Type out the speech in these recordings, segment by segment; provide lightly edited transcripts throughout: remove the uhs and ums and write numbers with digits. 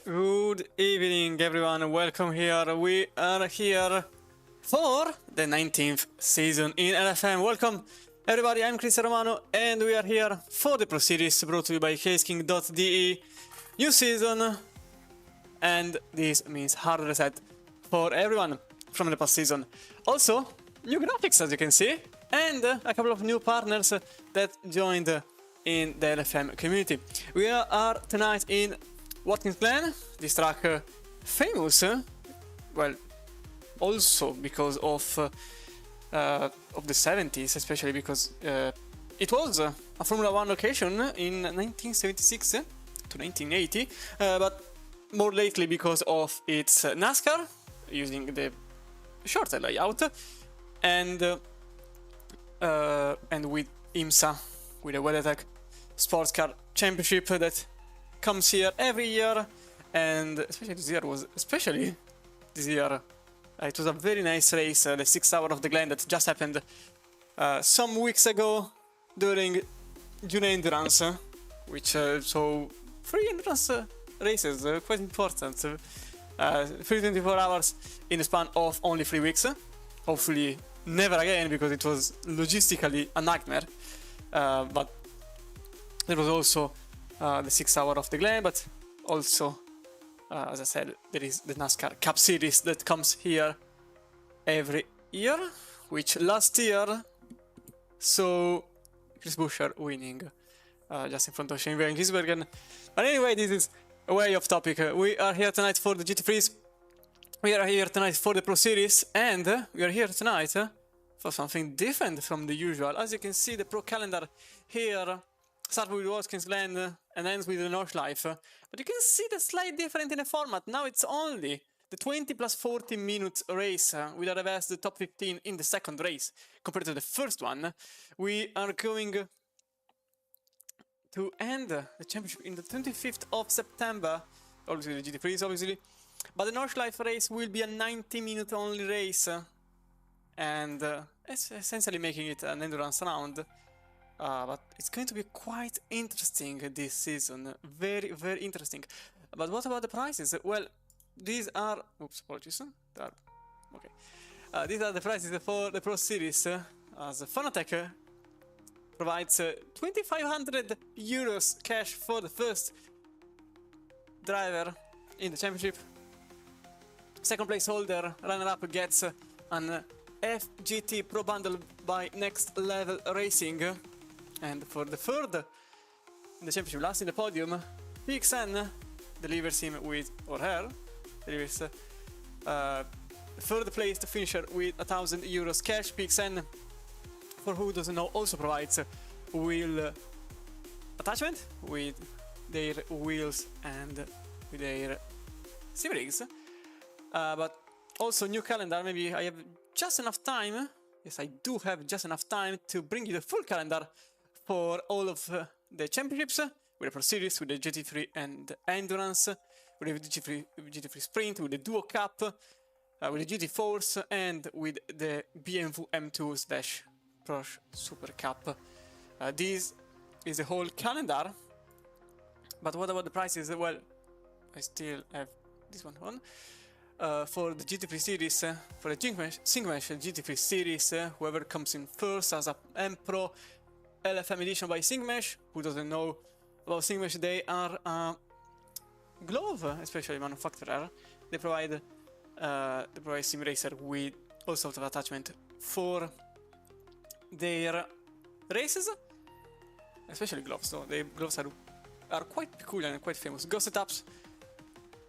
Good evening, everyone. Welcome here. We are here for the 19th season in LFM. Welcome, everybody. I'm Chris Romano, and we are here for the Pro Series brought to you by CaseKing.de. New season, and this means hard reset for everyone from the past season. Also, new graphics, as you can see, and a couple of new partners that joined in the LFM community. We are tonight in Watkins Glen, this track famous, well, also because of the 70s, especially because it was a Formula 1 location in 1976 to 1980, but more lately because of its NASCAR, using the shorter layout, and with IMSA, with the WeatherTech Sports Car Championship that comes here every year, and especially this year it was a very nice race, the 6 Hour of the Glen that just happened some weeks ago during June Endurance, which so 3 endurance races, quite important, 324 hours in the span of only 3 weeks, hopefully never again, because it was logistically a nightmare, but there was also the 6 Hour of the Glen, but also, as I said, there is the NASCAR Cup Series that comes here every year, which last year saw Chris Buescher winning just in front of Shane Gisbergen. But anyway, this is way off topic. We are here tonight for the GT3s, we are here tonight for the Pro Series, and we are here tonight for something different from the usual. As you can see, the Pro calendar here starts with Watkins Glen and ends with the Nordschleife. But you can see the slight difference in the format. Now it's only the 20 plus 40 minutes race with a reverse the top 15 in the second race compared to the first one. We are going to end the championship in the 25th of September. Obviously the GT3s, obviously. But the Nordschleife race will be a 90-minute only race. And it's essentially making it an endurance round. But it's going to be quite interesting this season. Very, very interesting. But what about the prices? Well, these are... Oops, apologies. Okay. These are the prices for the Pro Series. As Fanatec provides 2,500 euros cash for the first driver in the championship. Second place holder, runner-up, gets an FGT Pro Bundle by Next Level Racing. And for the third in the championship, last in the podium, PXN delivers him with, or her, delivers third place to finisher with 1,000 euros cash. PXN, for who doesn't know, also provides wheel attachment with their wheels and with their sim rigs. But also new calendar. Maybe I have just enough time. Yes, I do have just enough time to bring you the full calendar for all of the championships, with the Pro Series, with the GT3 and Endurance, with the GT3 Sprint, with the Duo Cup, with the GT4s, and with the BMW M2 / Porsche Super Cup. This is the whole calendar. But what about the prices? Well, I still have this one on. For the GT3 series, for the Singmesh GT3 series, whoever comes in first as a M Pro LFM edition by Singmesh. Who doesn't know about Singmesh? They are a glove, especially manufacturer. They provide Sim Racer with all sorts of attachment for their races, especially gloves. So the gloves are quite peculiar and quite famous. Go setups,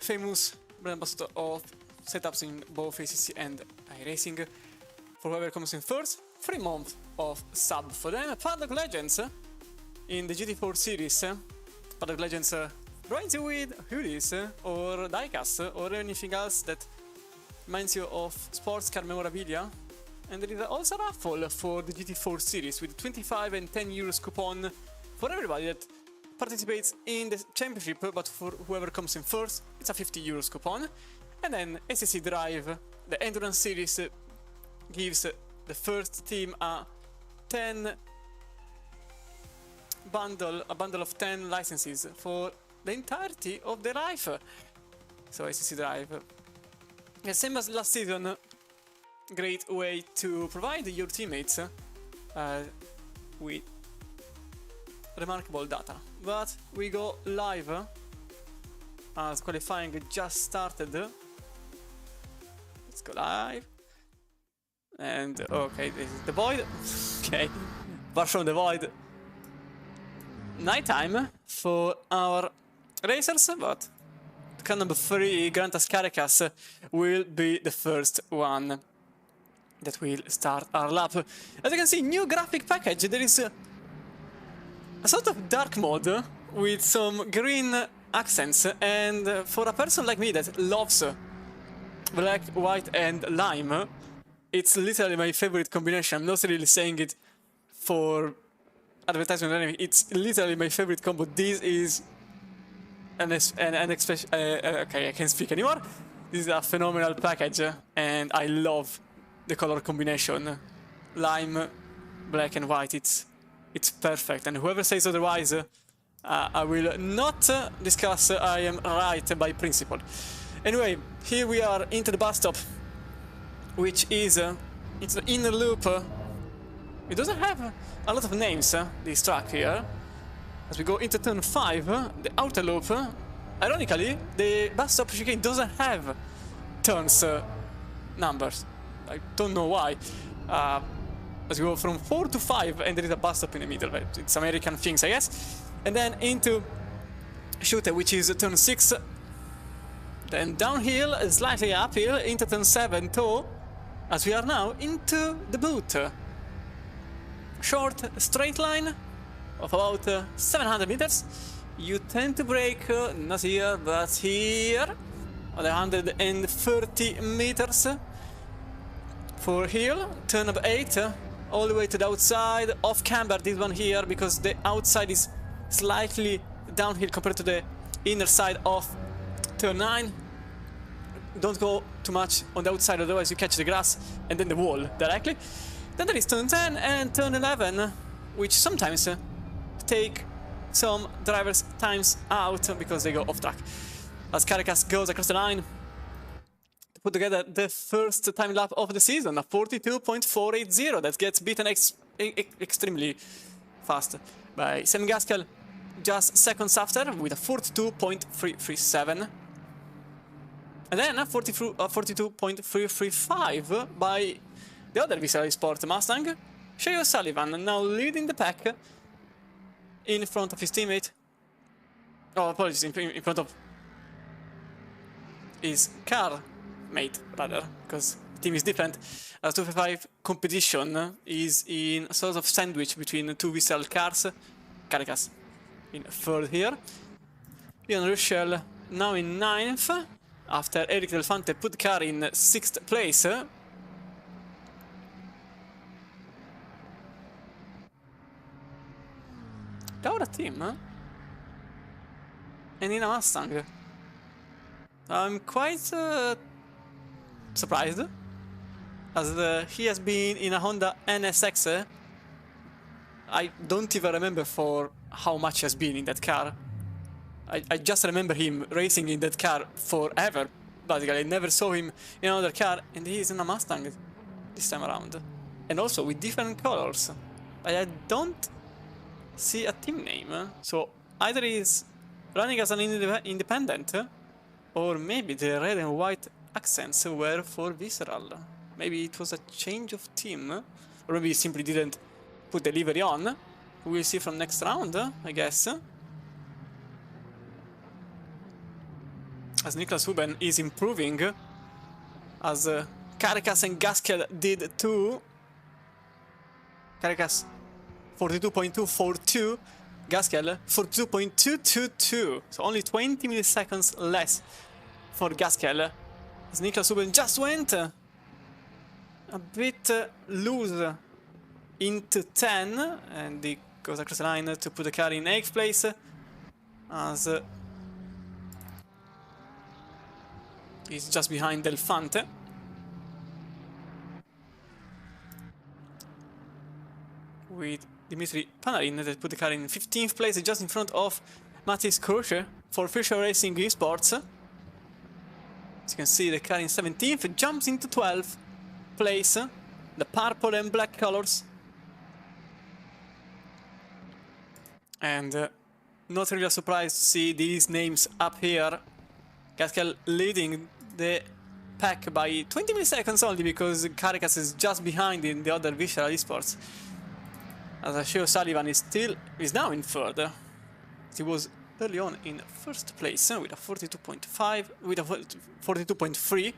famous brand ambassador of setups in both ACC and iRacing. For whoever comes in first, 3 months of sub for them. Paddock Legends in the GT4 series. Paddock Legends provides you with hoodies or diecasts or anything else that reminds you of sports car memorabilia. And there is also a raffle for the GT4 series with 25 and 10 euros coupon for everybody that participates in the championship, but for whoever comes in first, it's a 50 euros coupon. And then SSC Drive, the Endurance series, gives the first team a bundle of 10 licenses for the entirety of the life. So ACC drive. Yeah, same as last season. Great way to provide your teammates with remarkable data. But we go live as qualifying just started. Let's go live. And okay, this is the void. Okay, far from the void. Nighttime for our racers, but car number 3, Grantas Caracas, will be the first one that will start our lap. As you can see, new graphic package. There is a sort of dark mode with some green accents, and for a person like me that loves black, white and lime, it's literally my favorite combination. I'm not really saying it for advertisement or anything. It's literally my favorite combo. This is okay, I can't speak anymore. This is a phenomenal package, and I love the color combination. Lime, black and white, it's perfect. And whoever says otherwise, I will not discuss I am right by principle. Anyway, here we are into the bus stop, which is it's the inner loop. It doesn't have a lot of names, this track here. As we go into turn 5, the outer loop, ironically, the bus stop chicane doesn't have turns numbers. I don't know why. As we go from 4 to 5, and there is a bus stop in the middle. It's American things, I guess. And then into Shooter, which is turn 6. Then downhill, slightly uphill, into turn 7, toe, as we are now into the boot. Short straight line of about 700 meters. You tend to brake, not here, but here, at 130 meters. For hill, turn number 8, all the way to the outside, off camber, this one here, because the outside is slightly downhill compared to the inner side of turn 9. Don't go too much on the outside, otherwise you catch the grass and then the wall directly. Then there is turn 10 and turn 11, which sometimes take some drivers' times out because they go off track. As Caracas goes across the line to put together the first time lap of the season, a 42.480 that gets beaten extremely fast by Sam Gaskell just seconds after with a 42.337. And then a 42.335 by the other Visceral Sport Mustang, Shay O'Sullivan, now leading the pack in front of his teammate. Oh, apologies, in front of his car mate, rather, because the team is different. As 255 competition is in a sort of sandwich between two Visceral cars. Caracas in third here. Ian Ruschel now in 9th, after Eric Delfante put the car in 6th place. Laura team, and in a Mustang. I'm quite surprised, as he has been in a Honda NSX. I don't even remember for how much he has been in that car. I just remember him racing in that car forever. Basically, I never saw him in another car, and he is in a Mustang this time around. And also with different colors. I don't see a team name, so either he's running as an independent, or maybe the red and white accents were for Visceral. Maybe it was a change of team, or maybe he simply didn't put the livery on. We'll see from next round, I guess. As Niklas Huben is improving, as Caracas and Gaskell did too. Caracas 42.242, Gaskell 42.222, so only 20 milliseconds less for Gaskell. As Niklas Huben just went a bit loose into 10, and he goes across the line to put the car in 8th place, as he's just behind Delfante. With Dimitri Panarin that put the car in 15th place, just in front of Matis Krusche for Fischer Racing Esports. As you can see, the car in 17th jumps into 12th place. The purple and black colors. And not really a surprise to see these names up here. Gaskell leading the pack by 20 milliseconds only, because Caricas is just behind in the other Visceral Esports. As Shea O'Sullivan is now in third. He was early on in first place with a 42.5, with a 42.3,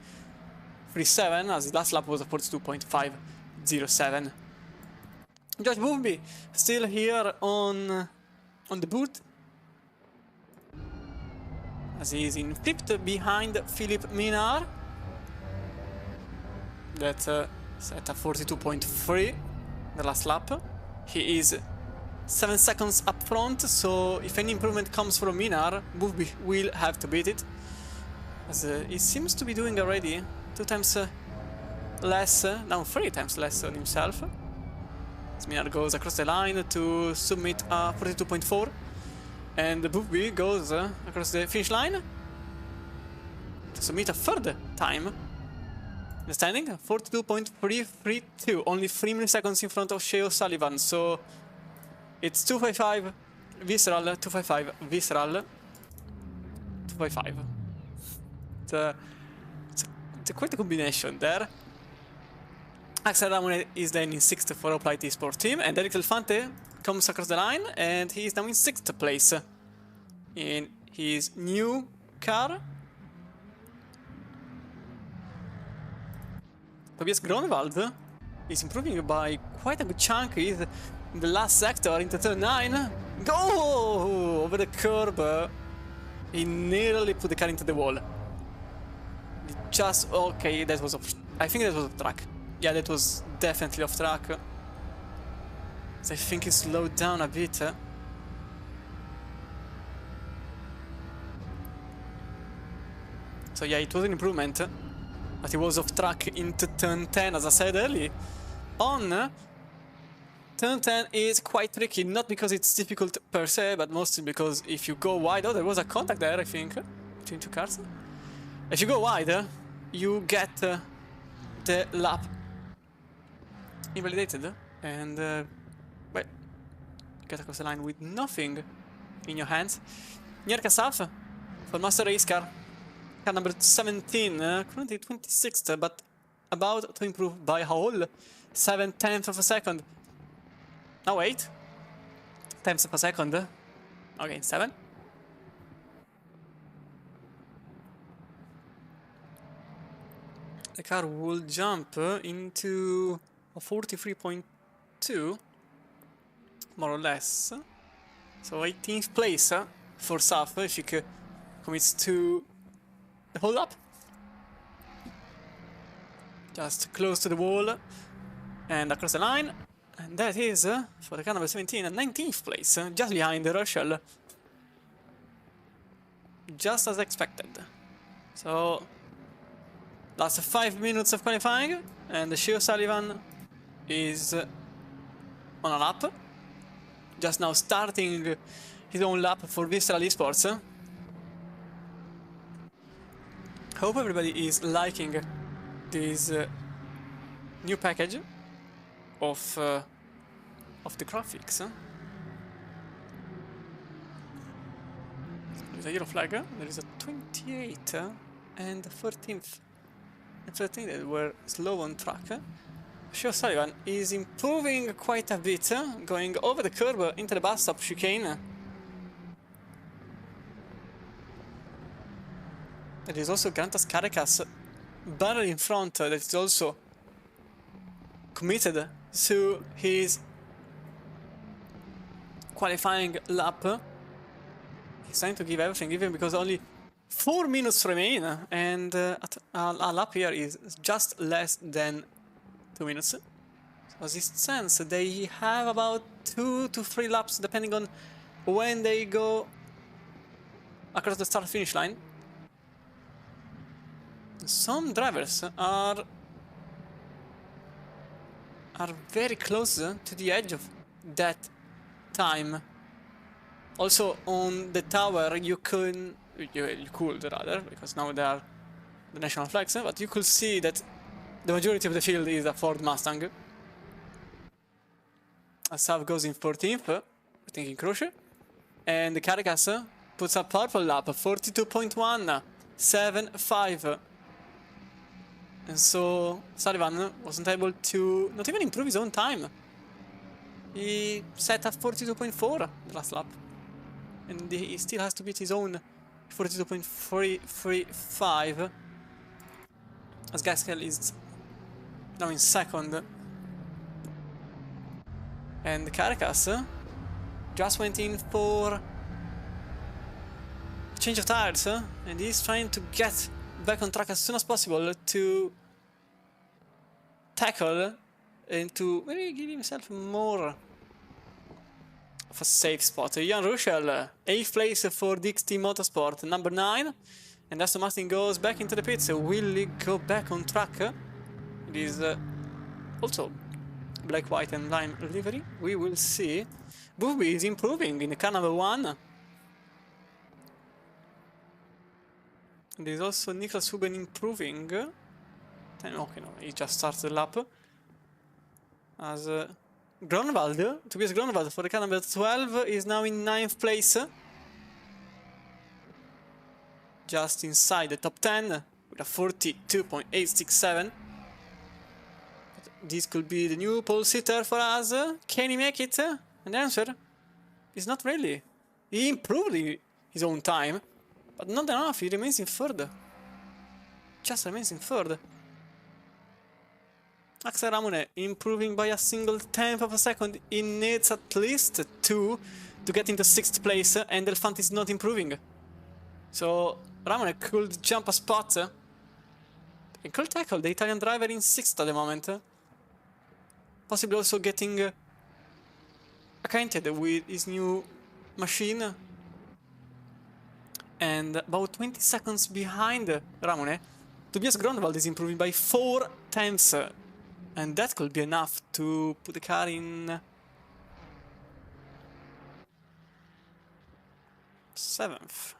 37, as his last lap was a 42.507. Josh Booby still here on the boot, as he is in fifth behind Philippe Minard. That's set at 42.3 the last lap. He is 7 seconds up front, so if any improvement comes from Minard, Booby will have to beat it, as he seems to be doing already 2 times less, now 3 times less on himself. As Minard goes across the line to submit a 42.4, and Booby goes across the finish line to submit a third time. The standing 42.332, only 3 milliseconds in front of Shea O'Sullivan, so it's 255 Visceral, 255 Visceral, 255. It's quite a combination there. Axel Ramone is then in 6th for Applied Esports team, and Eric Delfante comes across the line, and he is now in 6th place in his new car. Tobias Gronwald is improving by quite a good chunk. He's in the last sector into turn 9. Go over the curb. He nearly put the car into the wall. Just okay. That was off. I think that was off track. Yeah, that was definitely off track. So I think he slowed down a bit. So yeah, it was an improvement. But he was off track into turn 10, as I said earlier on. Turn 10 is quite tricky, not because it's difficult per se, but mostly because if you go wide, oh, there was a contact there, I think, between 2 cars. If you go wide, you get the lap invalidated, and well, get across the line with nothing in your hands. Nier Kasaf for Master Race Car. Car number 17, currently 26th, but about to improve by a whole 7/10 of a second. No, wait. 10ths of a second. Okay, 7. The car will jump into a 43.2, more or less. So 18th place for Saf if he commits to the hold up. Just close to the wall and across the line. And that is, for the car number 17, 19th place, just behind Rochelle. Just as expected. So, last 5 minutes of qualifying, and Shea O'Sullivan is on a lap. Just now starting his own lap for Visceral Esports. Hope everybody is liking this new package of the graphics. There's a yellow flag. There is a 28 and 13th. And 13th that were slow on track. Shea O'Sullivan is improving quite a bit, going over the curb into the bus stop chicane. There is also Grantas Caricas barrel in front that is also committed to his qualifying lap. He's trying to give everything, even because only 4 minutes remain, and a lap here is just less than 2 minutes. So as it stands, they have about 2 to 3 laps, depending on when they go across the start-finish line. Some drivers are very close to the edge of that time. Also on the tower you could rather, because now they are the national flags, but you could see that the majority of the field is a Ford Mustang. Sav goes in 14th, thinking Crusher. And the Caracas puts a purple lap, 42.1, 7.5. And so Sullivan wasn't able to not even improve his own time. He set at 42.4 the last lap. And he still has to beat his own 42.335. As Gaskell is now in second. And the Caracas just went in for change of tires, and he's trying to get back on track as soon as possible to tackle and to maybe give himself more of a safe spot. Jan Ruschel, 8th place for DXT Motorsport, number 9, and Aston Martin goes back into the pits. Will he go back on track? It is also black, white and lime livery. We will see. Booby is improving in the car number 1. And there's also Niklas Huben improving. Okay, no, he just starts the lap. As Gronwald, Tobias Gronwald for the car number 12 is now in 9th place. Just inside the top 10 with a 42.867. This could be the new pole sitter for us. Can he make it? And the answer is not really. He improved his own time, but not enough. He remains in third. Just remains in third. Axel Ramone improving by a single tenth of a second. He needs at least 2 to get into 6th place, and Elefant is not improving. So Ramone could jump a spot. He could tackle the Italian driver in 6th at the moment. Possibly also getting acquainted with his new machine. And about 20 seconds behind Ramone, Tobias Grondwald is improving by 4 tenths. And that could be enough to put the car in 7th.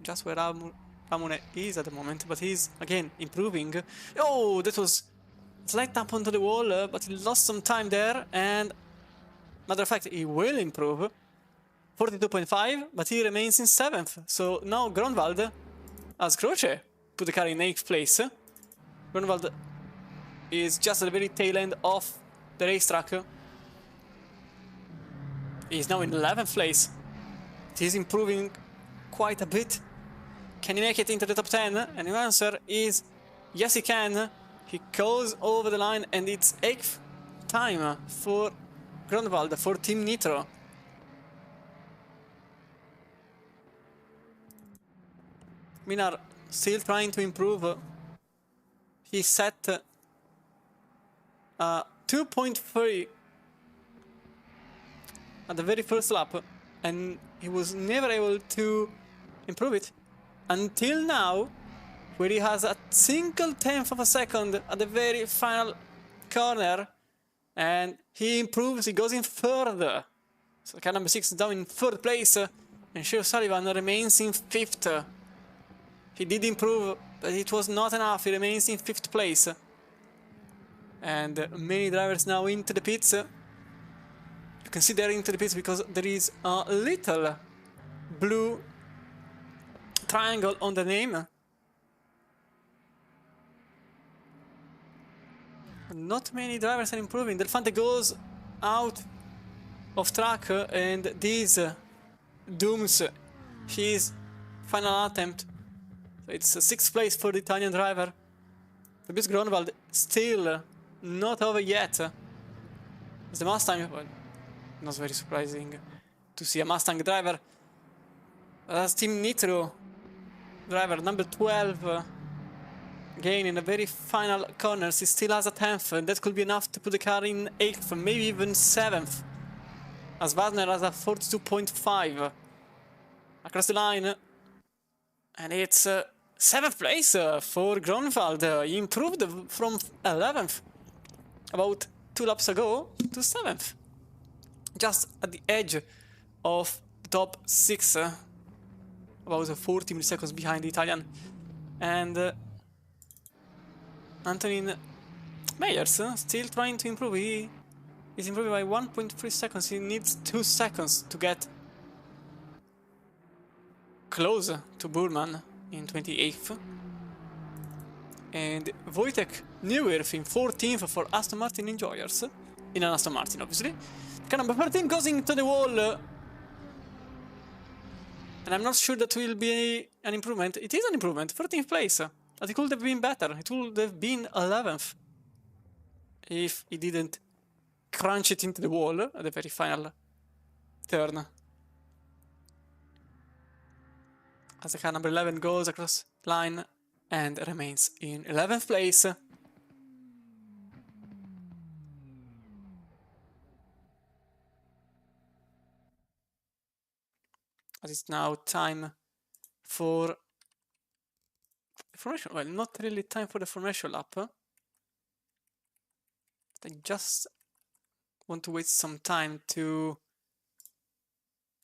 Just where Ramone is at the moment, but he's again improving. Oh, that was a slight tap onto the wall, but he lost some time there. And matter of fact, he will improve 42.5, but he remains in 7th. So now Gronwald, as Croce, put the car in 8th place. Gronwald is just at the very tail end of the racetrack. He's now in 11th place. He's improving quite a bit. Can he make it into the top 10? And the answer is yes, he can. He goes over the line, and it's 8th time for Grondwald, for Team Nitro. Minar still trying to improve. He set 2.3 at the very first lap, and he was never able to improve it until now, where he has a single tenth of a second at the very final corner, and he improves. He goes in third. So car number 6 is down in 3rd place, and Shea Sullivan remains in 5th. He did improve, but it was not enough. He remains in 5th place. And many drivers now into the pits. You can see they're into the pits because there is a little blue triangle on the name. Not many drivers are improving. Delfante goes out of track, and this dooms his final attempt. So it's 6th place for the Italian driver. Tobias Gronwald still not over yet. It's the Mustang. Well, not very surprising to see a Mustang driver. As Team Nitro driver number 12, again in the very final corners, he still has a 10th, and that could be enough to put the car in 8th, maybe even 7th. As Wagner has a 42.5 across the line, and it's 7th place for Gronwald. He improved from 11th about 2 laps ago to 7th, just at the edge of the top 6, about 40 milliseconds behind the Italian. And Antonin Meyers still trying to improve. He is improving by 1.3 seconds. He needs 2 seconds to get close to Burman in 28th. And Wojtek Neuwirth in 14th for Aston Martin Enjoyers. In an Aston Martin, obviously. Car number 13 goes into the wall. And I'm not sure that will be an improvement. It is an improvement, 13th place. But it could have been better. It would have been 11th. If he didn't crunch it into the wall at the very final turn. As the car number 11 goes across line and remains in 11th place. As it's now time for the formation. Well, not really time for the formation lap. I just want to wait some time to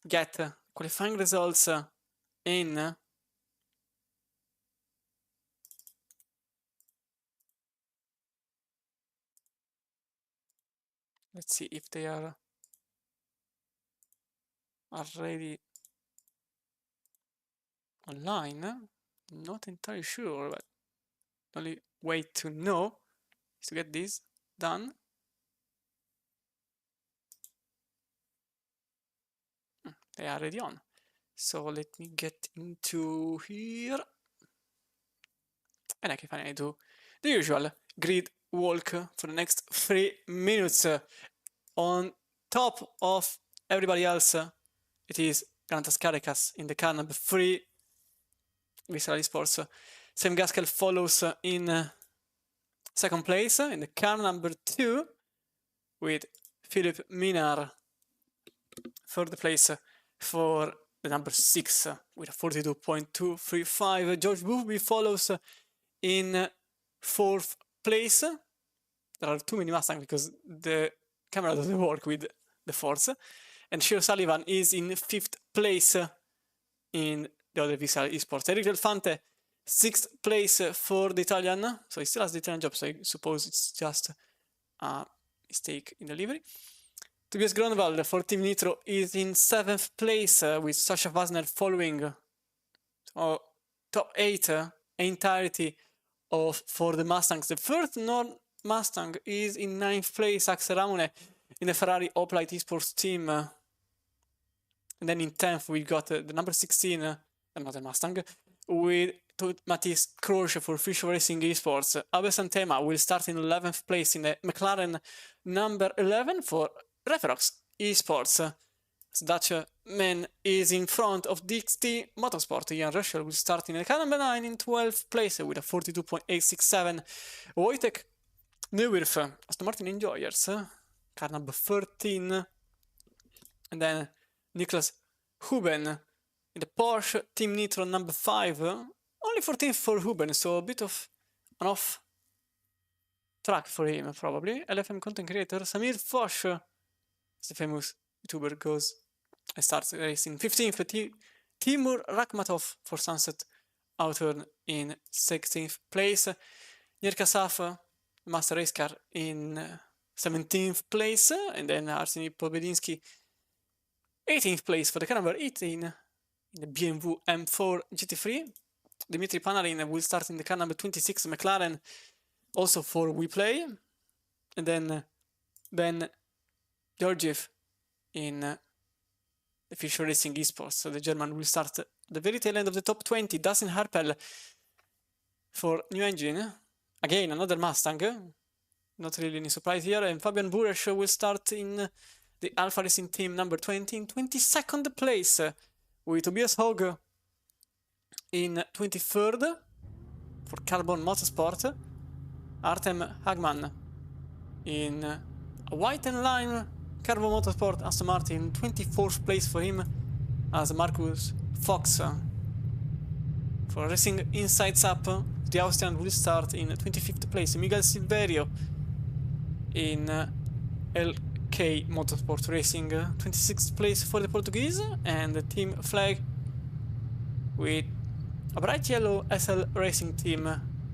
get qualifying results in. Let's see if they are already online. Not entirely sure, but the only way to know is to get this done. They are already on. So let me get into here. And I can finally do the usual grid walk for the next 3 minutes. On top of everybody else, it is Grantas Carikas in the car number 3. Visceral Esports. Sam Gaskell follows in second place in the car number 2 with Philip Minar third place for the number 6 with a 42.235. George Booby follows in 4th place. There are too many Mustangs because the camera doesn't work with the force. And Shiro Sullivan is in 5th place in the other Visceral Esports. Eric Delfante, 6th place for the Italian. So he still has the Italian job, so I suppose it's just a mistake in the livery. Tobias Gronwald for Team Nitro is in 7th place with Sasha Wasner following. Top 8 entirety of for the Mustangs. The first non-Mustang is in 9th place, Axel Ramone in the Ferrari Hoplite Esports team. And then in 10th we got the number 16, another Mustang, with Matthias Krosch for Fish Racing Esports. Abe Santema will start in 11th place in the McLaren number 11 for Referox Esports. Dutchman is in front of DXT Motorsport. Ian Russell will start in the car number 9 in 12th place with a 42.867. Wojtek Neuwirth, Aston Martin Enjoyers, car number 13. And then Niklas Huben in the Porsche Team Nitro number 5. Only 14th for Huben, so a bit of an off track for him, probably. LFM content creator Samir Foch, as the famous YouTuber goes and starts racing. 15th, Timur Rakhmatov for Sunset Outhorn in 16th place. Nirka Saf, Master Race Car, in 17th place. And then Arseny Pobedinsky, 18th place for the car number 18 in the BMW M4 GT3. Dmitry Panarin will start in the car number 26 McLaren, also for WePlay. And then Ben Georgiev in the Fisher Racing Esports. So the German will start at the very tail end of the top 20. Dustin Harpel for New Engine. Again, another Mustang. Not really any surprise here. And Fabian Buresh will start in the Alpha Racing Team number 20 in 22nd place, with Tobias Hogg in 23rd for Carbon Motorsport. Artem Hagman in a white and line Carbon Motorsport Aston Martin, 24th place for him, as Marcus Fox for Racing Insights Up. The Austrian will start in 25th place. Miguel Silverio in LK Motorsport Racing, 26th place for the Portuguese, and the team flag with A bright yellow SL Racing Team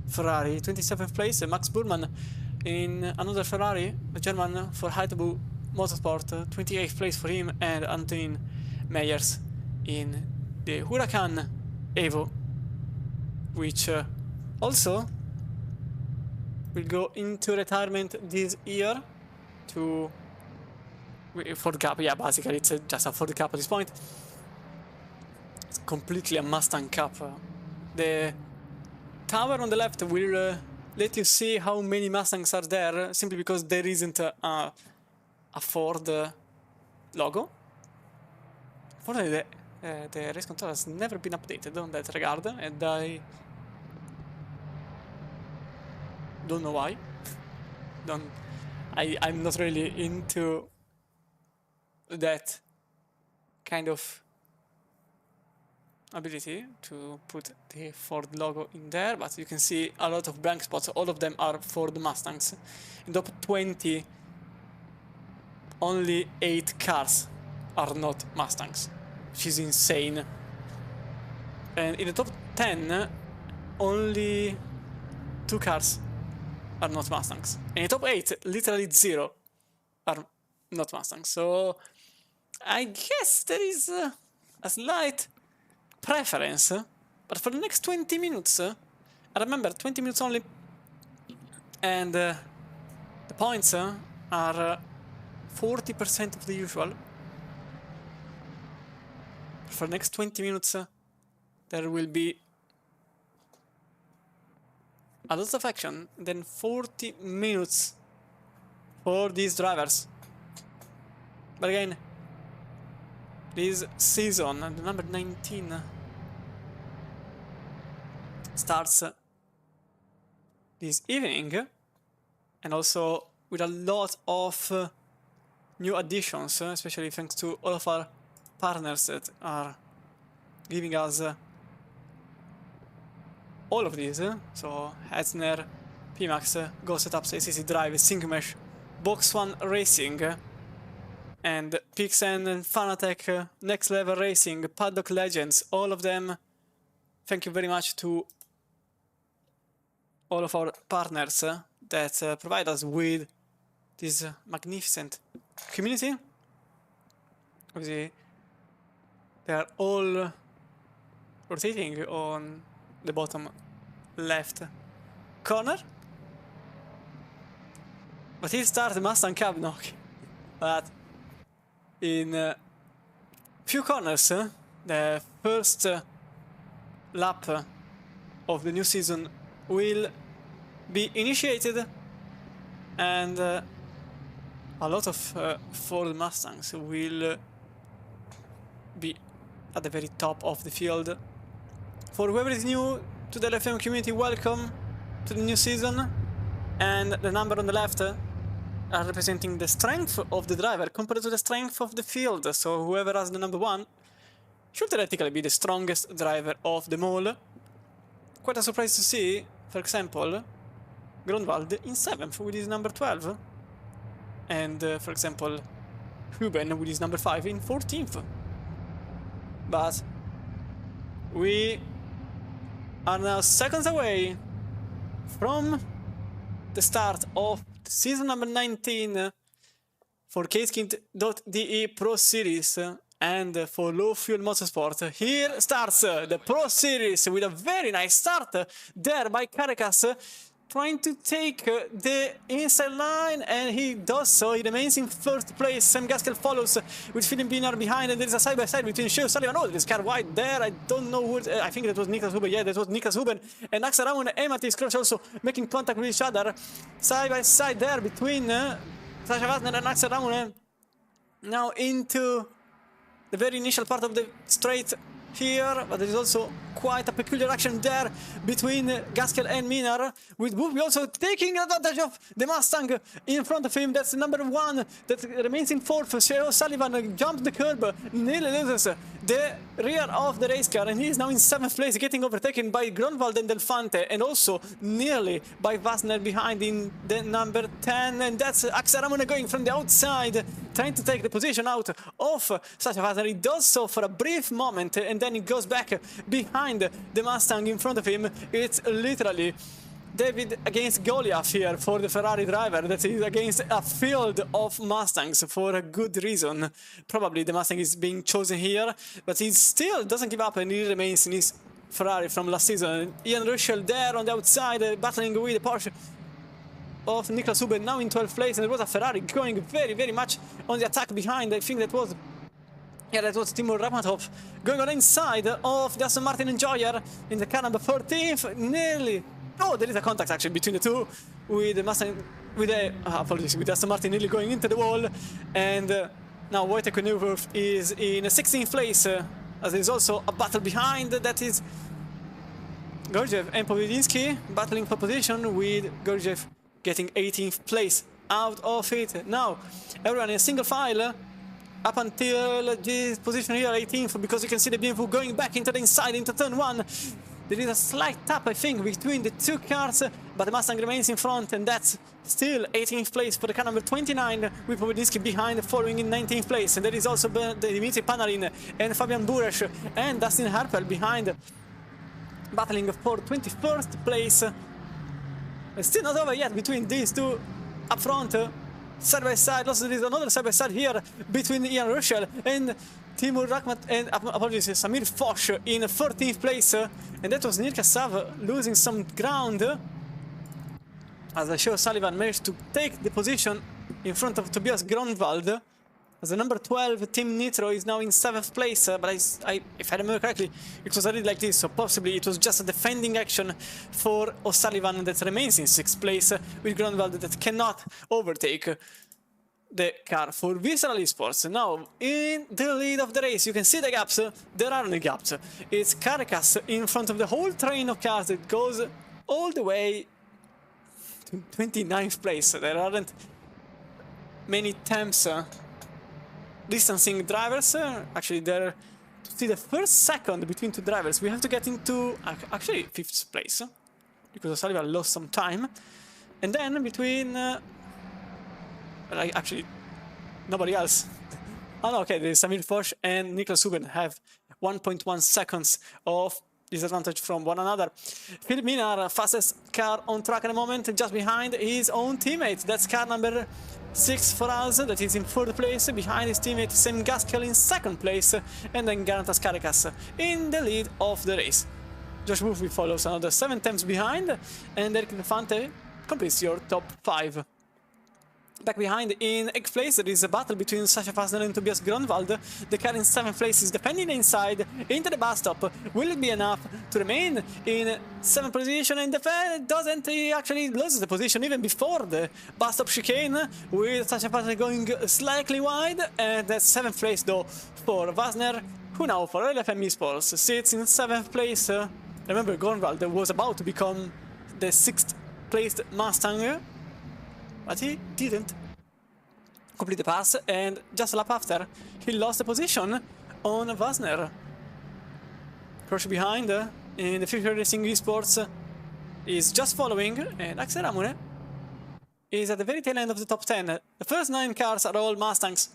Ferrari, 27th place, Max Burman. In another Ferrari, a German for Haithabu Motorsport, 28th place for him, and Antonin Meyers in the Huracan Evo, which also will go into retirement this year to Ford Cup. Yeah, basically it's just a Ford Cup at this point. It's completely a Mustang Cup. The tower on the left will let you see how many Mustangs are there, simply because there isn't a Ford logo. Fortunately, the race control has never been updated on that regard, and I don't know why. I'm not really into that kind of ability to put the Ford logo in there, but you can see a lot of blank spots. All of them are Ford Mustangs. In top 20, only 8 cars are not Mustangs, which is insane. And in the top 10, only 2 cars are not Mustangs. And in the top 8, literally 0 are not Mustangs. So I guess there is a slight preference, but for the next 20 minutes, I remember 20 minutes only, and the points are 40% of the usual. For the next 20 minutes, there will be a lot of action, then 40 minutes for these drivers. But again, this season, the number 19 starts this evening, and also with a lot of new additions, especially thanks to all of our partners that are giving us all of these. So Hetzner, Pimax, Go Setups, ACC Drive, Syncmesh, Box One Racing, and Pixen and Fanatec, Next Level Racing, Paddock Legends, all of them. Thank you very much to all of our partners that provide us with this magnificent community. Obviously, they are all rotating on the bottom left corner. But he started the Mustang Cup knock. But in few corners, the first lap of the new season will be initiated, and a lot of Ford Mustangs will be at the very top of the field. For whoever is new to the LFM community, welcome to the new season. And the number on the left are representing the strength of the driver compared to the strength of the field. So whoever has the number 1 should theoretically be the strongest driver of them all. Quite a surprise to see, for example, Grunwald in 7th with his number 12. And for example, Huben with his number 5 in 14th. But we are now seconds away from the start of season number 19 for Katekind.de Pro Series and for Low Fuel Motorsport. Here starts the Pro Series with a very nice start there by Caracas, trying to take the inside line, and he does so. He remains in first place. Sam Gaskell follows with Philip Binar behind, and there is a side-by-side between Shea Sullivan. Oh, there is car wide there. I don't know who. I think that was Niklas Huber. Yeah, that was Niklas Huber. And Axel Ramon and Matis Kroos also making contact with each other. Side-by-side there between Sasha Wagner and Axel Ramon. Now into the very initial part of the straight here, but there is also quite a peculiar action there between Gaskell and Minar, with Buffy also taking advantage of the Mustang in front of him. That's number 1 that remains in 4th. Shea Sullivan jumped the curb, nearly loses the rear of the race car, and he is now in 7th place, getting overtaken by Grunwald and Delfante, and also nearly by Wasner behind in the number 10, and that's Axel Ramone going from the outside, trying to take the position out of Sasha Wasner. He does so for a brief moment, and then he goes back behind the Mustang in front of him. It's literally David against Goliath here for the Ferrari driver. That is against a field of Mustangs for a good reason. Probably the Mustang is being chosen here, but he still doesn't give up and he remains in his Ferrari from last season. Ian Russell there on the outside, battling with the Porsche of Niklas Huber, now in 12th place, and there was a Ferrari going very much on the attack behind. I think that was... yeah, that was Timur Rakhmatov going on the inside of the Aston Martin Enjoyer in the car number 14th, nearly... oh, there is a contact actually between the two, with the Mustang, with the apologies, with Aston Martin nearly going into the wall, and now Wojtek Newworth is in 16th place, as there is also a battle behind. That is Gorgiev and Povidinsky battling for position, with Gorgiev getting 18th place out of it. Now everyone in a single file up until this position here, 18th, because you can see the BMW going back into the inside, into turn 1. There is a slight tap, I think, between the two cars, but the Mustang remains in front, and that's still 18th place for the car number 29, with Povidinsky behind, following in 19th place. And there is also Dimitri Panarin and Fabian Buresh and Dustin Harper behind, battling for 21st place. It's still not over yet between these two up front, side by side. Also, there is another side by side here between Ian Russell and Timur Rakhmat, and apologies, Samir Foch in 14th place, and that was Nirka Sav losing some ground, as Joe Sullivan managed to take the position in front of Tobias Grunwald, as the number 12 Team Nitro is now in 7th place, but if I remember correctly, it was already like this, so possibly it was just a defending action for O'Sullivan that remains in 6th place, with Grunwald that cannot overtake the car for Visceral Esports. Now, in the lead of the race, you can see the gaps. There are no gaps. It's Caracas in front of the whole train of cars that goes all the way to 29th place. There aren't many temps distancing drivers. Actually, there to see the first second between two drivers, we have to get into actually 5th place, because O'Sullivan lost some time, and then between actually nobody else. Oh no, okay, there's Samir Foch and Niklas Huben have 1.1 seconds of disadvantage from one another. Philip Minar, fastest car on track at the moment, just behind his own teammate. That's car number 6 for us, that is in 4th place, behind his teammate Sam Gaskell in 2nd place, and then Garantas Caracas in the lead of the race. Josh Wolfe follows another 7 temps behind, and Eric Infante completes your top 5. Back behind in 8th place, there is a battle between Sasha Fasner and Tobias Grunwald. The car in 7th place is defending inside into the bus stop. Will it be enough to remain in 7th position? And doesn't. He actually loses the position even before the bus stop chicane, with Sasha Fasner going slightly wide. And that's 7th place though for Wasner, who now for LFM Esports sits in 7th place. Remember, Grunwald was about to become the 6th placed Mustang, but he didn't complete the pass, and just a lap after, he lost the position on Wasner. Crush behind in the Future Racing Esports is just following, and Axel Ramone is at the very tail end of the top 10. The first 9 cars are all Mustangs,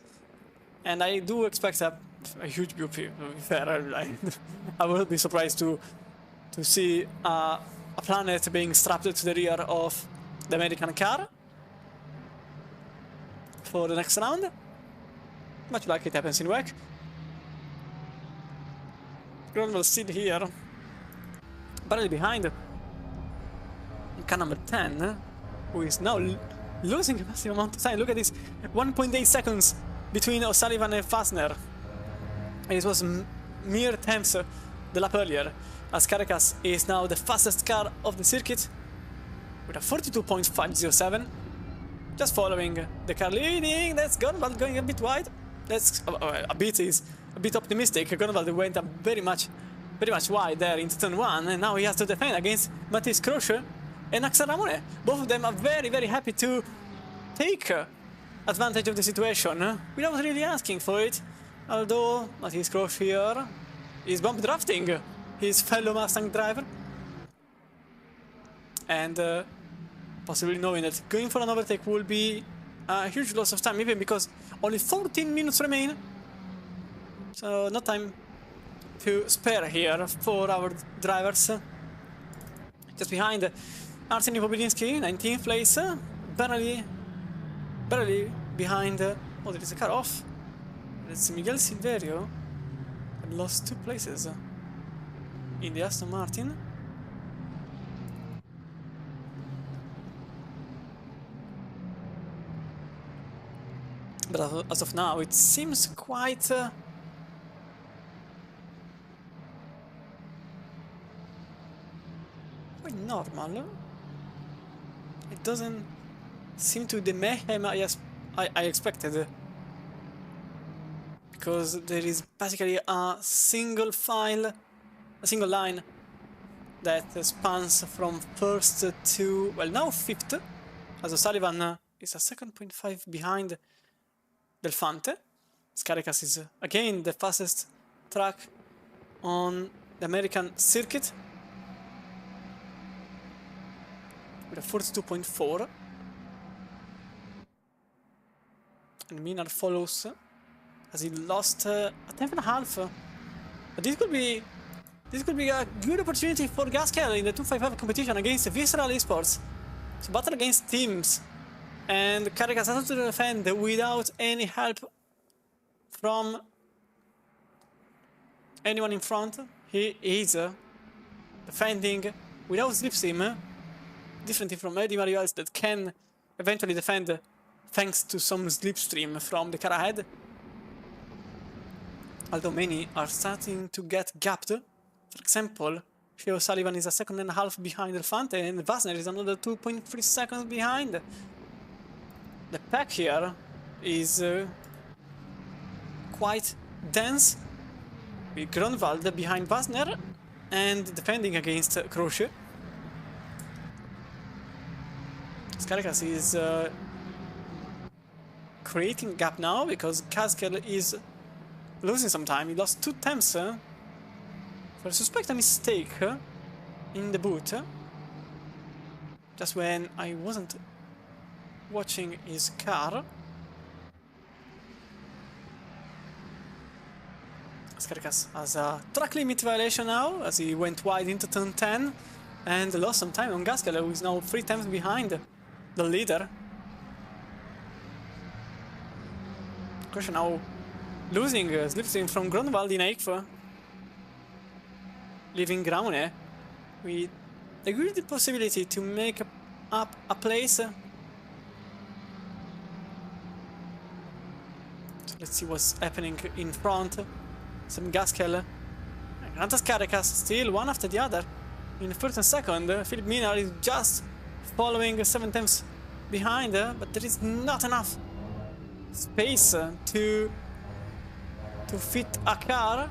and I do expect a huge BOP. I would be surprised to see a Planet being strapped to the rear of the American car for the next round, much like it happens in WEC. Grunwald still here, barely behind car number 10, who is now losing a massive amount of time. Look at this, 1.8 seconds between O'Sullivan and Fasner. It was mere temps the lap earlier, as Caracas is now the fastest car of the circuit with a 42.507. Just following the car leading. That's Grunwald going a bit wide. That's a bit optimistic. Grunwald went very much wide there into turn 1, and now he has to defend against Matthias Krosche and Axel Ramone. Both of them are very happy to take advantage of the situation without really asking for it. although not his crush here. He's bump drafting his fellow Mustang driver. And possibly knowing that going for an overtake will be a huge loss of time, even because only 14 minutes remain. So no time to spare here for our drivers. Just behind Arseny Pobedinski, 19th place, barely behind. Oh, there is a car off. It's Miguel Silverio. Lost 2 places in the Aston Martin. But as of now, it seems quite normal. It doesn't seem to the mayhem I expected, because there is basically a single line that spans from first to, well, now 5th, as O'Sullivan is a 2.5 behind Delfante. Scaricas is again the fastest track on the American circuit with a 42.4, and Minard follows as he lost a 10.5. But this could be a good opportunity for Gaskell in the 255 competition against Visceral Esports. So battle against teams, and Caricas has to defend without any help from anyone in front. He is defending without slipstream, differently from Eddie Mariuels that can eventually defend thanks to some slipstream from the car ahead. Although many are starting to get gapped. For example, Shea O'Sullivan is a 2.5 behind Delfante, and Wasner is another 2.3 seconds behind. The pack here is quite dense, with Grunwald behind Wasner and defending against Kroesche. Scaricas is creating gap now because Gaskell is losing some time. He lost 2 temps for I suspect a mistake in the boot, just when I wasn't watching his car. Scaricas has a track limit violation now, as he went wide into turn 10 and lost some time on Gaskell, who is now 3 temps behind the leader. Kroesche now losing slipstream from Grunwald in 8th, leaving Graune with a good possibility to make up a place. So let's see what's happening in front. Some Gaskell and Grantas Caricas still one after the other in first and second. Philip Minard is just following 7 temps behind, but there is not enough space to fit a car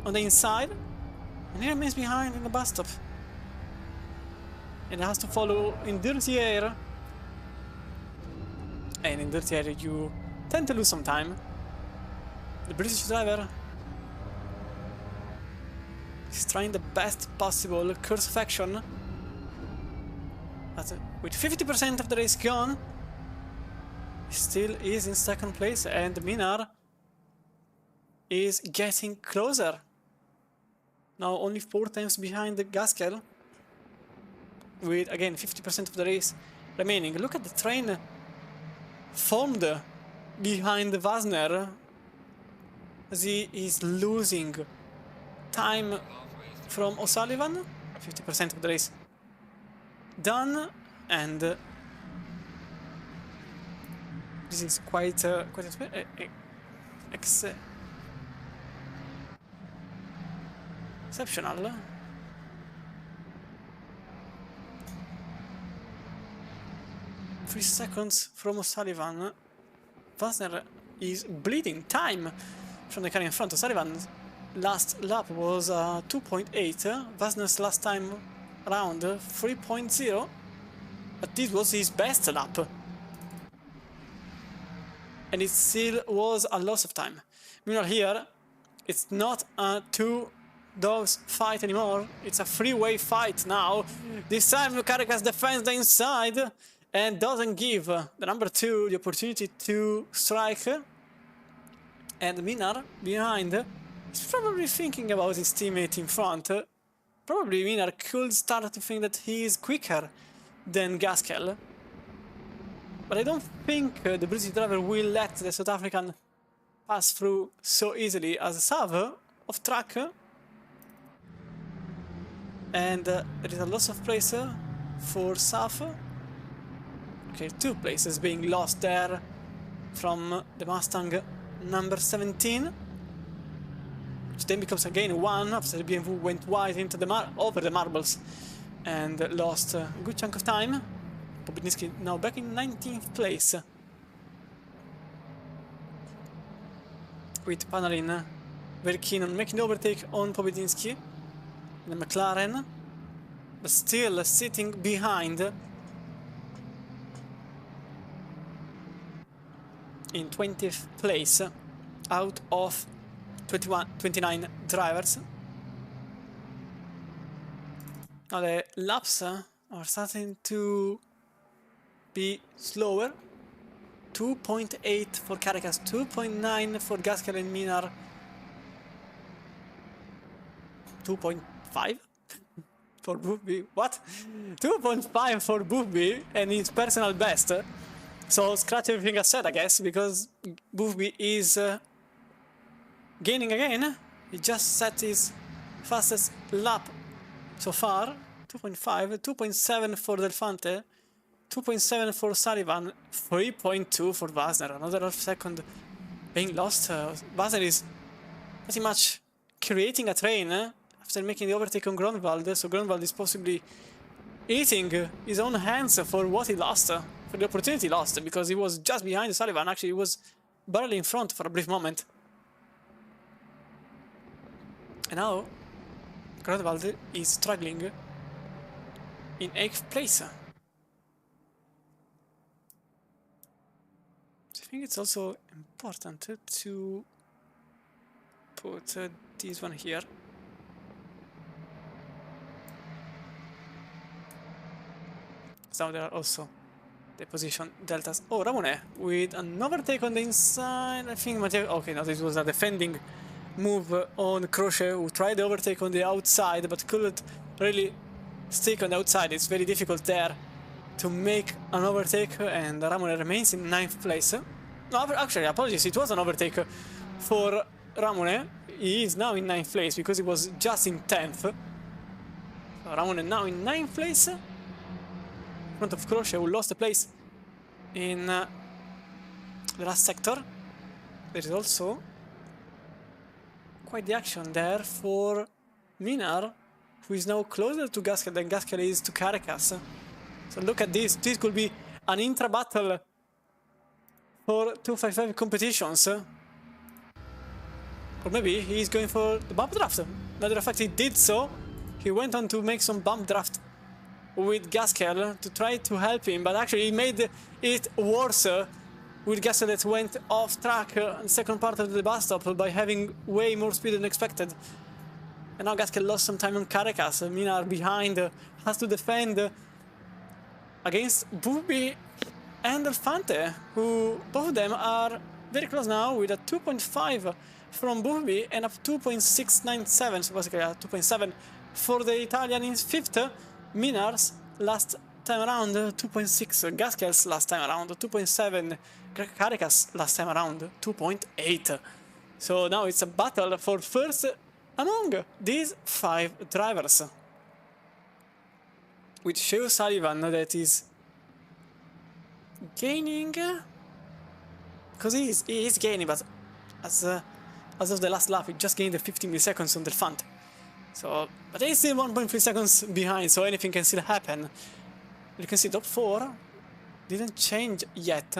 on the inside, and he remains behind in the bus stop and has to follow in dirty air, and in dirty air you tend to lose some time. The British driver is trying the best possible course of action, but with 50% of the race gone, he still is in second place, and Minard is getting closer. Now only 4 temps behind the Gaskell, with again 50% of the race remaining. Look at the train formed behind Wasner, as he is losing time from O'Sullivan. 50% of the race done, and this is quite exceptional. Three seconds from O'Sullivan. Wasner is bleeding time from the car in front. O'Sullivan's last lap was 2.8. Wasner's last time around 3.0. But this was his best lap. and it still was a loss of time. Meanwhile here, it's not a two dogs fight anymore, it's a three-way fight now. This time Caracas defends the inside and doesn't give the number 2 the opportunity to strike. And Minar behind is probably thinking about his teammate in front. Probably Minar could start to think that he is quicker than Gaskell. But I don't think the British driver will let the South African pass through so easily as a save of track. And there is a loss of place for South. Okay, 2 places being lost there from the Mustang number 17. Which then becomes again 1 after the BMW went wide into the over the marbles and lost a good chunk of time. Pobedinski now back in 19th place. With Panarin very keen on making the overtake on Pobedinski. The McLaren, but still sitting behind in 20th place out of 29 drivers. Now the laps are starting to be slower. 2.8 for Caracas, 2.9 for Gaskell and Minar, 2.5 for Boothby. What? 2.5 for Boothby and his personal best. So scratch everything I said, I guess, because Boothby is gaining again. He just set his fastest lap so far. 2.5, 2.7 for Delfante, 2.7 for Sullivan, 3.2 for Wasner. Another half second being lost. Wasner is pretty much creating a train after making the overtake on Grunwald, so Grunwald is possibly eating his own hands for what he lost, for the opportunity he lost, because he was just behind Sullivan. Actually, he was barely in front for a brief moment. And now, Grunwald is struggling in 8th place. So I think it's also important to put this one here. So there are also the position deltas. Oh, Ramone with an overtake on the inside. I think Matteo. Okay, no, this was a defending move on Crochet, who tried the overtake on the outside but couldn't really stick on the outside. It's very difficult there to make an overtake, and Ramone remains in 9th place. No, actually, apologies, it was an overtake for Ramone. He is now in 9th place because he was just in 10th. So Ramone now in 9th place. In front of Crochet, who lost the place in the last sector. There is also quite the action there for Minar, who is now closer to Gaskell than Gaskell is to Caracas. So look at this. This could be an intra-battle for 255 competitions. Or maybe he's going for the bump draft. Matter of fact, he did so. He went on to make some bump draft with Gaskell to try to help him, but actually he made it worse with Gaskell that went off track in the second part of the bus stop by having way more speed than expected. And now Gaskell lost some time on Caracas. Minar behind has to defend against Boothby and Delfante, who both of them are very close now, with a 2.5 from Boothby and a 2.697, so basically a 2.7 for the Italian in 5th. Minar's last time around 2.6, Gaskell's last time around 2.7, Caracas last time around 2.8. So now it's a battle for first among these 5 drivers, which shows Sullivan that is gaining, because he is gaining, but as of the last lap he just gained 15 milliseconds on Delfante. So, but he's still 1.3 seconds behind, so anything can still happen. You can see top 4 didn't change yet.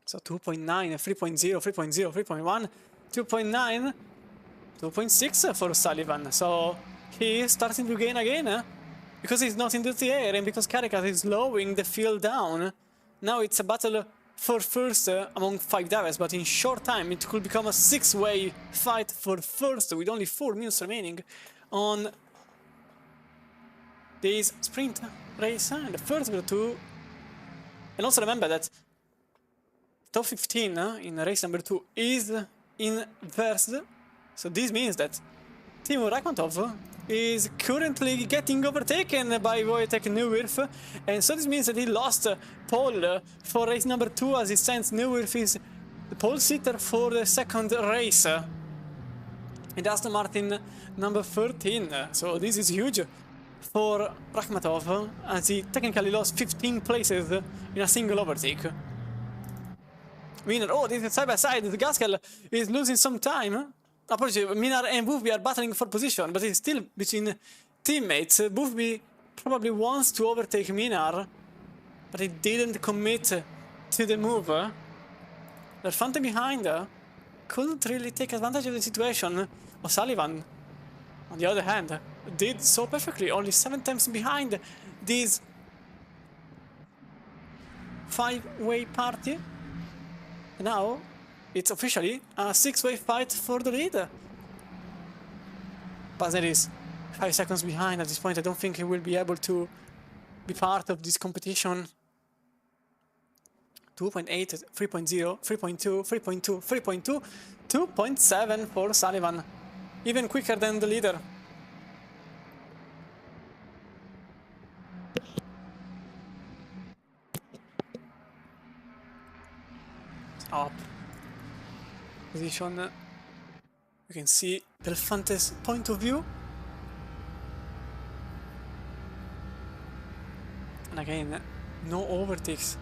So 2.9, 3.0, 3.0, 3.1, 2.9, 2.6 for Sullivan. So he is starting to gain again. because he's not into the air and because Caracas is slowing the field down. Now it's a battle for first among 5 divers, but in short time it could become a 6-way fight for first with only 4 minutes remaining on this sprint race and the first of the 2. And also remember that top 15 in race number 2 is inversed, so this means that Timo Rakhmatov is currently getting overtaken by Wojtek Neuwirth, and so this means that he lost pole for race number 2, as it stands Neuwirth is the pole sitter for the second race in Aston Martin number 13. So this is huge for Rakhmatov, as he technically lost 15 places in a single overtake. Meaning, oh, this is side by side, the Gaskell is losing some time. Apologies, Minar and Boothby are battling for position, but it's still between teammates. Boothby probably wants to overtake Minar, but he didn't commit to the move. The Phantom behind couldn't really take advantage of the situation. O'Sullivan, on the other hand, did so perfectly, only 7 times behind this 5-way party. And now it's officially a 6-way fight for the lead. Basner is 5 seconds behind at this point. I don't think he will be able to be part of this competition. 2.8, 3.0, 3.2, 3.2, 3.2, 2.7 for Sullivan. Even quicker than the leader. Up. Position. You can see Belfante's point of view. And again, no overtakes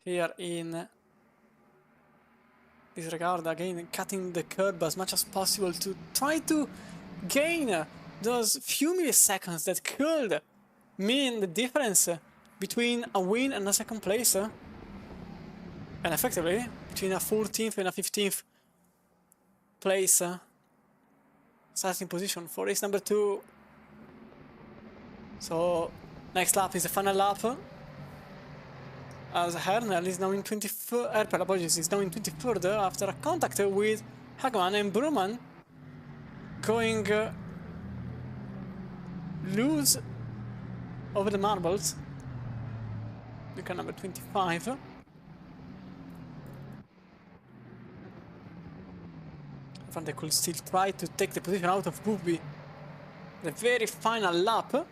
here in this regard. Again, cutting the curb as much as possible to try to gain those few milliseconds that could mean the difference between a win and a second place. And effectively, between a 14th and a 15th place starting position for race number 2. So next lap is the final lap, as Hernel is now in 23rd. Erpel, apologies, is now in 23rd after a contact with Hagman, and Bruman going loose over the marbles. Look at number 25. They could still try to take the position out of Boothby. The very final lap. So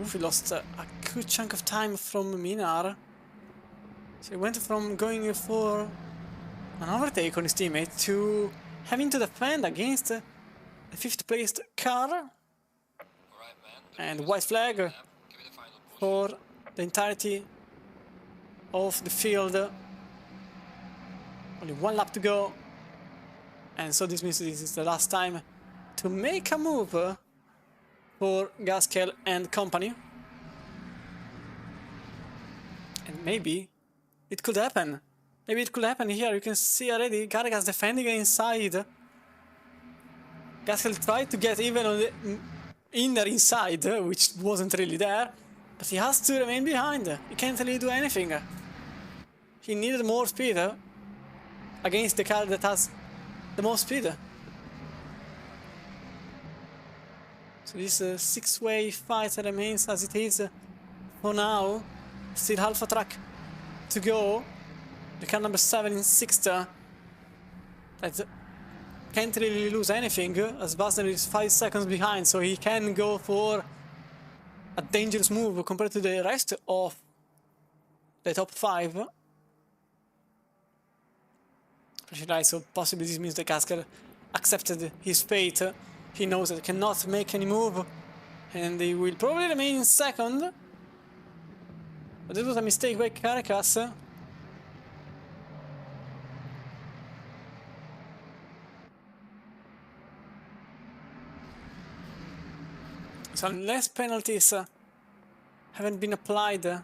Boothby lost a good chunk of time from Minar. So he went from going for an overtake on his teammate to having to defend against the 5th placed car. And white flag for the entirety of the field. Only 1 lap to go, and so this means this is the last time to make a move for Gaskell and company. And maybe it could happen. Maybe it could happen here. You can see already Gargas defending inside. Gaskell tried to get even on the inner inside, which wasn't really there, but he has to remain behind. He can't really do anything. He needed more speed against the car that has the most speed. So this 6-way fight remains as it is for now. Still half a track to go. The car number 7 in 6th. That can't really lose anything, as Basner is 5 seconds behind, so he can go for a dangerous move compared to the rest of the top 5. Right, so possibly this means that Gaskell accepted his fate. He knows that he cannot make any move, and he will probably remain in 2nd. But this was a mistake by Caracas. So unless penalties haven't been applied, so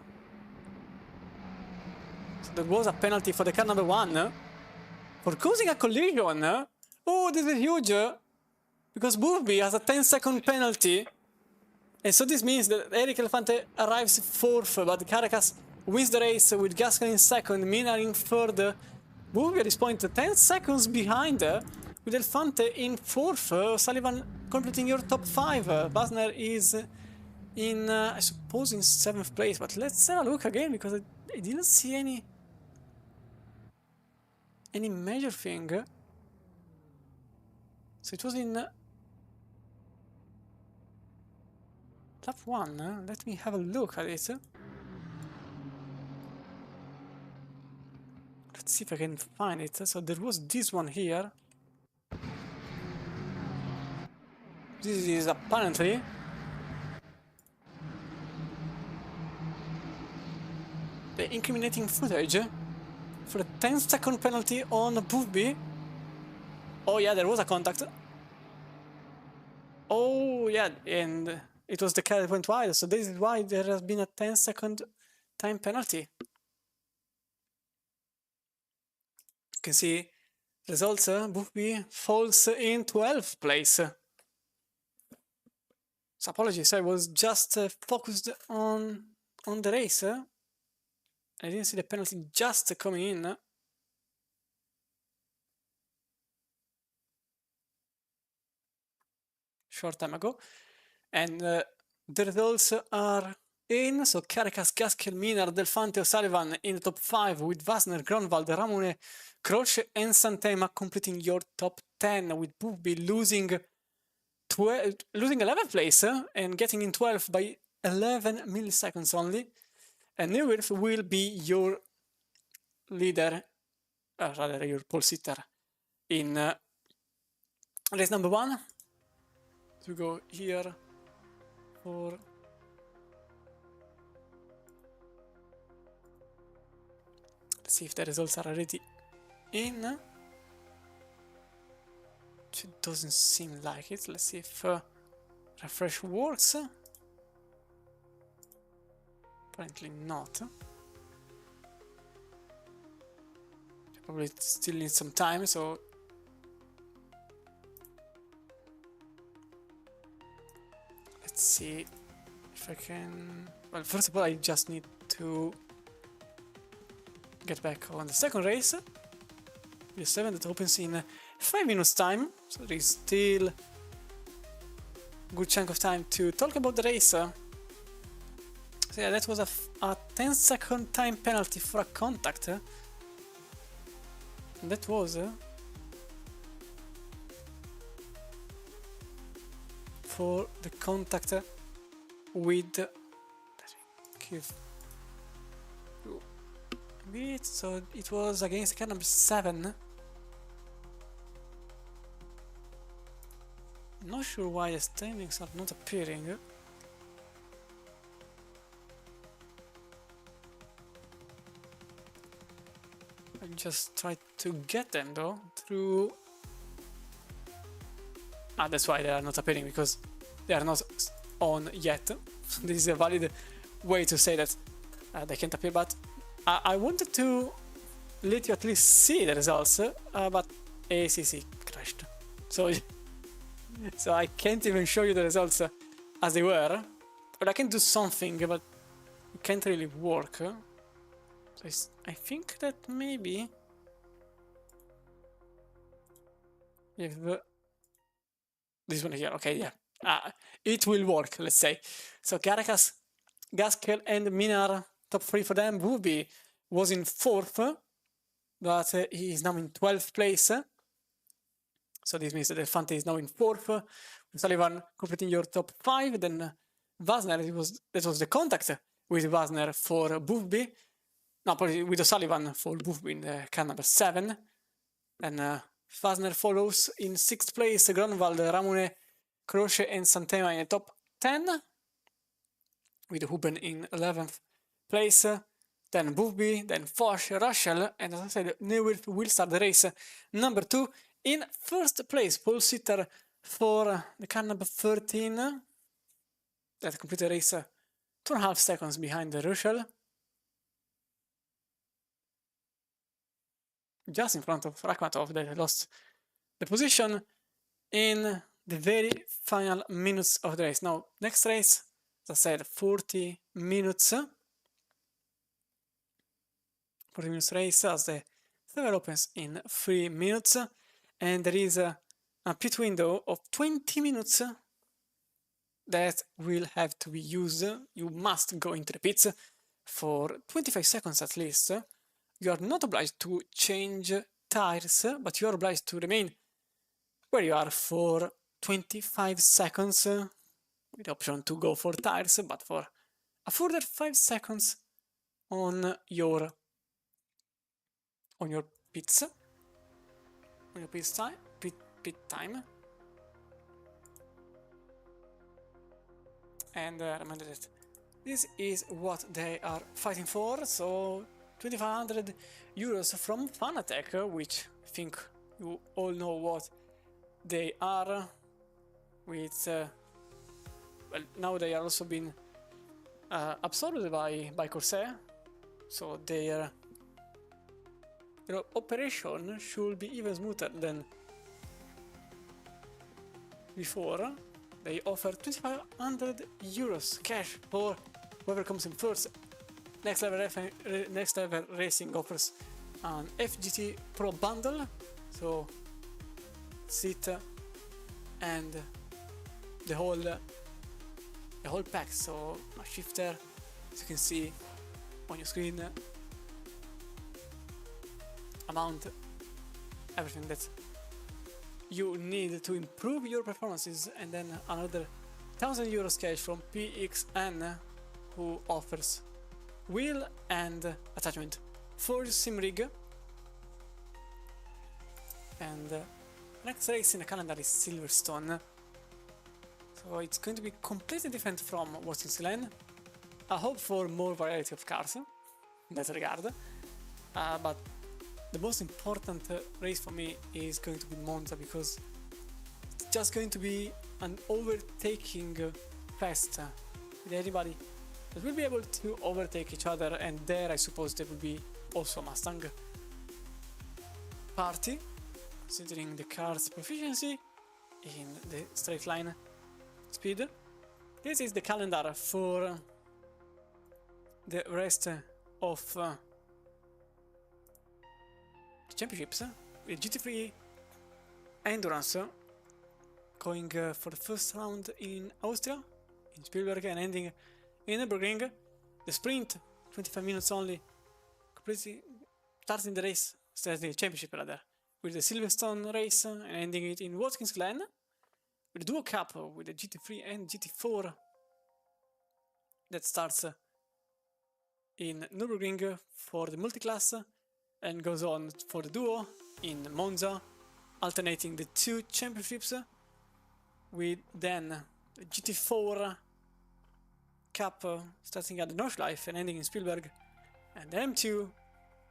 there was a penalty for the car number 1. For causing a collision. Oh, this is huge. because Boothby has a 10-second penalty, and so this means that Eric Elefante arrives 4th, but Caracas wins the race with Gaskel in 2nd, Mina in 3rd. Boothby at this point 10 seconds behind, with Elefante in 4th, Sullivan completing your top 5. Basner is in, I suppose, in 7th place, but let's have a look again, because I didn't see any major thing. So it was in lap 1. Let me have a look at it. Let's see if I can find it. So there was this one here. This is apparently the incriminating footage for a 10-second penalty on Boothby. Oh yeah, there was a contact. Oh yeah, and it was the car that went wide, so this is why there has been a 10-second time penalty. You can see results, Boothby falls in 12th place. So apologies, I was just focused on the race. I didn't see the penalty just coming in. Short time ago. And the results are in. So Caracas, Gaskel, Minard, Delfante, O'Sullivan in the top 5 with Wasner, Gronwald, Ramone, Croce and Santema completing your top 10, with Boothby losing 11th place and getting in 12th by 11 milliseconds only. And Neuwirth will be your leader, rather your pole sitter in race number 1. To go here for let's see if the results are already in. It doesn't seem like it. Let's see if refresh works. Apparently not. Probably still need some time, so let's see if I can. Well, first of all, I just need to get back on the second race. The 7 that opens in 5 minutes time, so there is still a good chunk of time to talk about the race. So yeah, that was a 10-second time penalty for a contact. And that was for the contact with, let me give you a bit, so it was against the car number 7. Not sure why the standings are not appearing. I just tried to get them though through. That's why they are not appearing, because they are not on yet. This is a valid way to say that they can't appear, but I wanted to let you at least see the results, but ACC crashed. So I can't even show you the results as they were. But I can do something, but it can't really work. So I think that maybe if this one here, okay, yeah, it will work, let's say. So Caracas, Gaskel and Minar, top 3 for them. Boothby was in 4th, but he is now in 12th place. So this means that Elefante is now in 4th. Sullivan completing your top 5. Then Wasner, that was the contact with Wasner for Boothby. No, probably with O'Sullivan for Boothby in the car number 7. Then Wasner follows in 6th place. Gronwald, Ramone, Croce and Santema in the top 10. With Huben in 11th place. Then Boothby, then Foch, Russell, and as I said, Neuwirth will start the race number 2 in 1st place. Pole sitter for the car number 13. That completed the race 2.5 seconds behind Russell. Just in front of Rakhmatov, that lost the position in the very final minutes of the race. Now, next race, as I said, 40 minutes. 40 minutes race as the server opens in 3 minutes, and there is a pit window of 20 minutes that will have to be used. You must go into the pits for 25 seconds at least. You are not obliged to change tires, but you are obliged to remain where you are for 25 seconds with the option to go for tires, but for a further 5 seconds on your pits, on your pit time. And remember that this is what they are fighting for. So 2500 euros from Fanatec, which I think you all know what they are. With well, now they are also being absorbed by Corsair, so their operation should be even smoother than before. They offer 2500 euros cash for whoever comes in first. Next level Racing offers an FGT Pro bundle, so seat and the whole pack. So a shifter, as you can see on your screen, amount, everything that you need to improve your performances, and then another 1000 euros cash from PXN, who offers wheel and attachment for sim rig. And next race in the calendar is Silverstone, so it's going to be completely different from Watkins Glen. I hope for more variety of cars in that regard, but the most important race for me is going to be Monza, because it's just going to be an overtaking fest with anybody that will be able to overtake each other, and there I suppose there will be also a Mustang party, considering the car's proficiency in the straight line speed. This is the calendar for the rest of championships, with GT3 Endurance going for the first round in Austria, in Spielberg, and ending in Nürburgring. The sprint, 25 minutes only, completely starting the race, starting the championship rather, with the Silverstone race and ending it in Watkins Glen, with the Duo Cup with the GT3 and GT4 that starts in Nürburgring for the multi-class and goes on for the duo in Monza, alternating the two championships, with then the GT4 Cup starting at the Nordschleife and ending in Spielberg, and the M2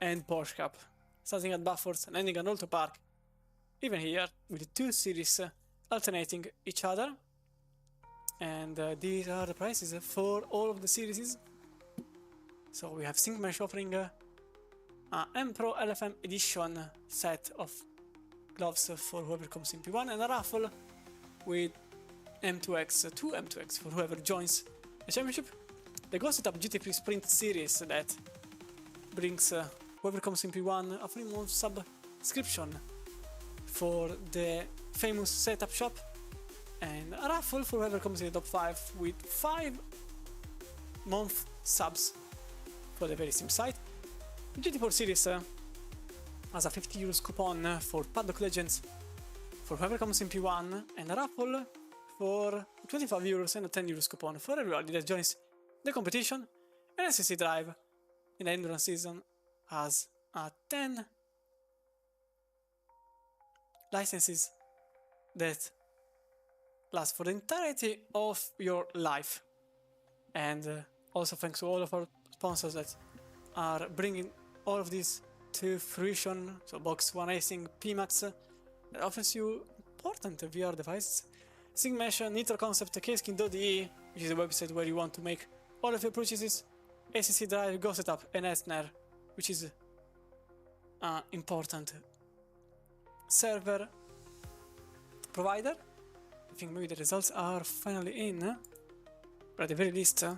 and Porsche Cup starting at Bathurst and ending at Alto Park, even here with the two series alternating each other. And these are the prices for all of the series. So we have Syncmesh offering M Pro LFM edition set of gloves for whoever comes in P1, and a raffle with M2X, two M2X for whoever joins the championship. The Ghost Up GT3 Sprint Series that brings whoever comes in P1 a free month subscription for the famous setup shop, and a raffle for whoever comes in the top 5 with 5-month subs for the very same site. The GT4 series has a 50 euros coupon for Paddock Legends for whoever comes in P1, and a raffle for 25 euros and a 10 euros coupon for everybody that joins the competition. And SSC Drive in the endurance season has 10 licenses that last for the entirety of your life. And also thanks to all of our sponsors that are bringing all of this to fruition. So Box One Racing, PMAX, that offers you important VR devices, Syncmesh, Nitro Concept, Kskin.de, which is a website where you want to make all of your purchases, SSC Drive, Go Setup, and Esner, which is an important server provider, I think maybe the results are finally in, but at the very least, the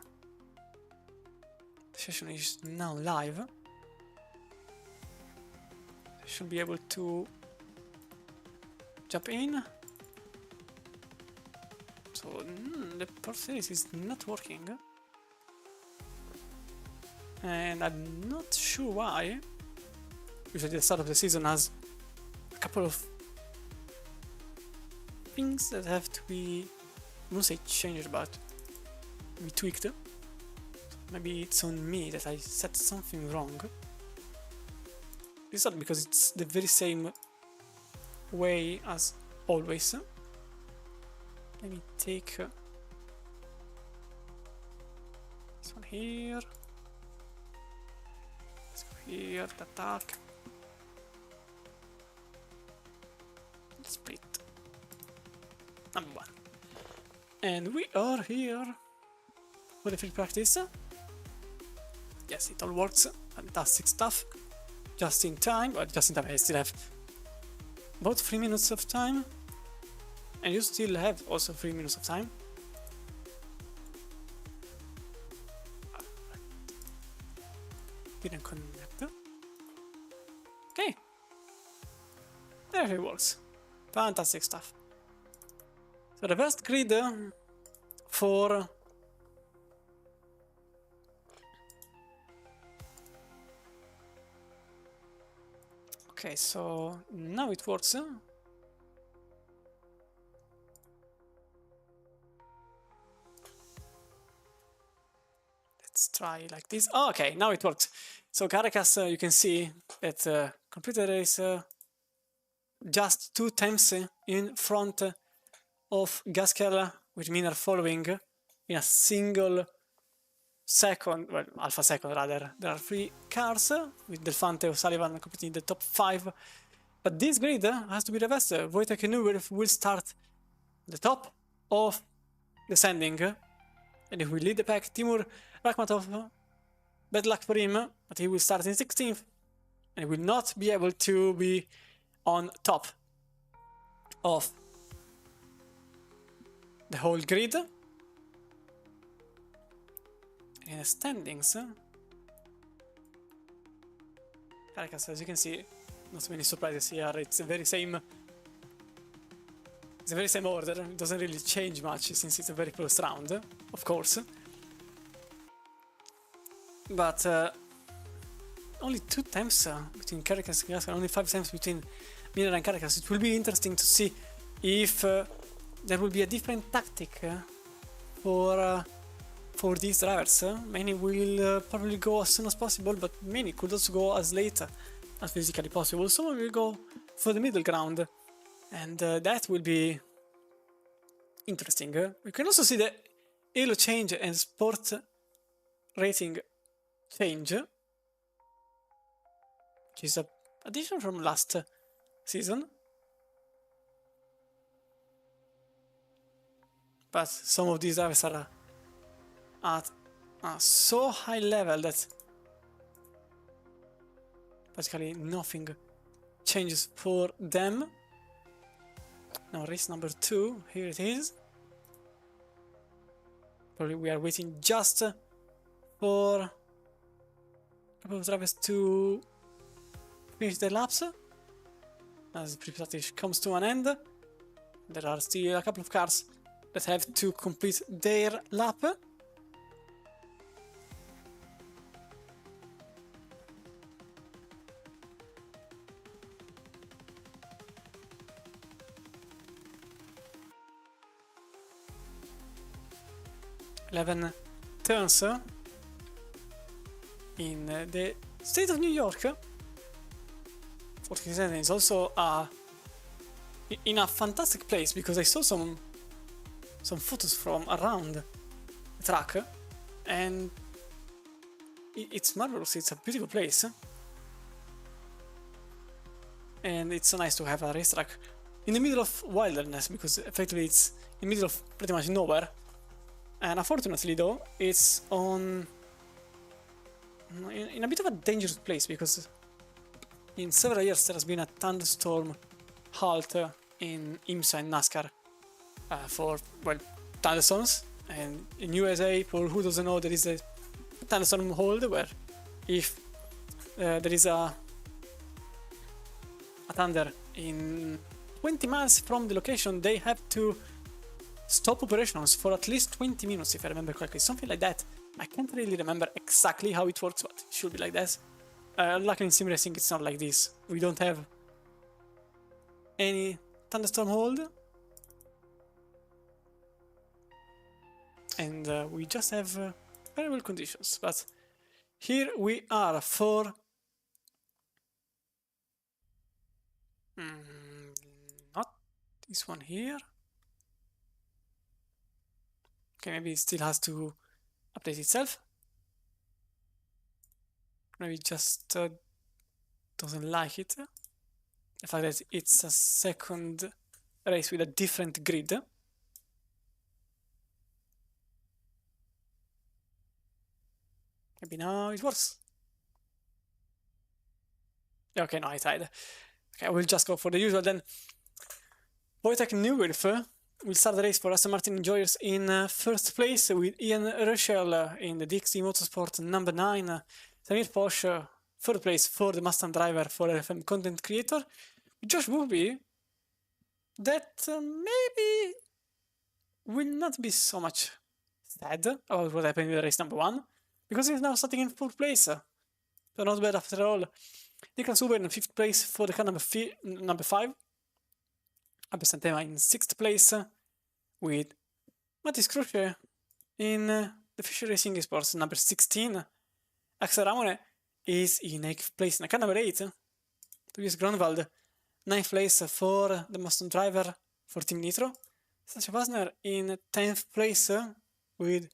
session is now live. I should be able to jump in. So the process is not working, and I'm not sure why. Usually the start of the season has a couple of things that have to be, I won't say changed, but maybe tweaked. Maybe it's on me that I set something wrong. It's not because it's the very same way as always. Let me take this one here. Let's go here, attack. Split. Number 1. And we are here for the field practice. Yes, it all works. Fantastic stuff. Just in time. Well, just in time, I still have about 3 minutes of time. And you still have also 3 minutes of time. Didn't connect. Okay. There it works. Fantastic stuff. So the first grid for okay, so now it works. Let's try like this. Oh, okay, now it works. So Caracas, you can see that completed race just 2 times in front of Gaskell, with Miner following in a single second, well, alpha second rather. There are 3 cars with Delfante O'Sullivan completing the top 5. But this grid has to be reversed. Wojtek and Neuwirth will start the top of descending, and he will lead the pack. Timur Rakhmatov, bad luck for him, but he will start in 16th, and he will not be able to be on top of the whole grid. In the standings, Caracas, as you can see, not many surprises here. It's the very same. It's the very same order. It doesn't really change much since it's a very close round, of course. But only 2 times between Caracas and Gaskell, only 5 times between Miner and Caracas. It will be interesting to see if there will be a different tactic for these drivers. Many will probably go as soon as possible, but many could also go as late as physically possible. Someone will go for the middle ground, and that will be interesting. We can also see the Elo change and sport rating change, which is an addition from last season. But some of these drivers are at a so high level that basically nothing changes for them. Now race number 2, here it is. Probably we are waiting just for a couple of drivers to finish their laps. As the pre-practice comes to an end, there are still a couple of cars that have to complete their lap. Eleven turns in the state of New York. Watkins is also in a fantastic place, because I saw some photos from around the track, and it's marvelous. It's a beautiful place, and it's so nice to have a racetrack in the middle of wilderness, because effectively it's in the middle of pretty much nowhere. And unfortunately though, it's in a bit of a dangerous place, because in several years there has been a thunderstorm halt in IMSA and NASCAR for, well, thunderstorms. And in USA, for who doesn't know, there is a thunderstorm hold where if there is a thunder in 20 miles from the location, they have to stop operations for at least 20 minutes, if I remember correctly, something like that. I can't really remember exactly how it works, but it should be like that. Luckily in sim racing it's not like this. We don't have any thunderstorm hold, and we just have variable conditions. But here we are for not this one here. Okay, maybe it still has to update itself. Maybe it just doesn't like it. The fact that it's a second race with a different grid. Maybe now it works. Yeah, okay, no, I tried. Okay, we'll just go for the usual then. Wojtek Neuwirth will start the race for Aston Martin Enjoyers in first place, with Ian Rushell in the DXT Motorsport number 9. Samir Porsche, third place for the Mustang driver for RFM content creator. Josh Booby, that maybe will not be so much sad about what happened with race number 1, because he's now starting in 4th place. So not bad after all. Niklas Huber in 5th place for the car number 5. Abbe Santema in 6th place, with Mattis Kruche in the Fisher Racing Esports number 16. Axel Ramone is in 8th place in the car number 8. Tobias Gronwald, 9th place for the Mustang driver for Team Nitro. Sasha Wasner in 10th place, with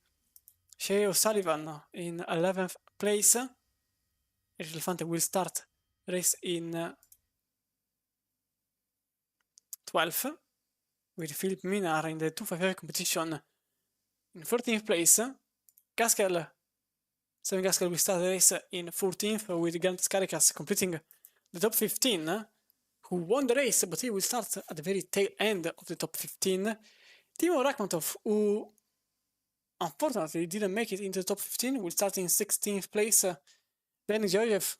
Shea O'Sullivan in 11th place. Eric Elefante will start race in 12th, with Philip Minar in the 255 competition in 14th place. Gaskell, Simon Gaskell will start the race in 14th, with Grant Skarikas completing the top 15, who won the race, but he will start at the very tail end of the top 15. Timo Rakhmatov, who unfortunately didn't make it into the top 15, will start in 16th place. Then Georgiev,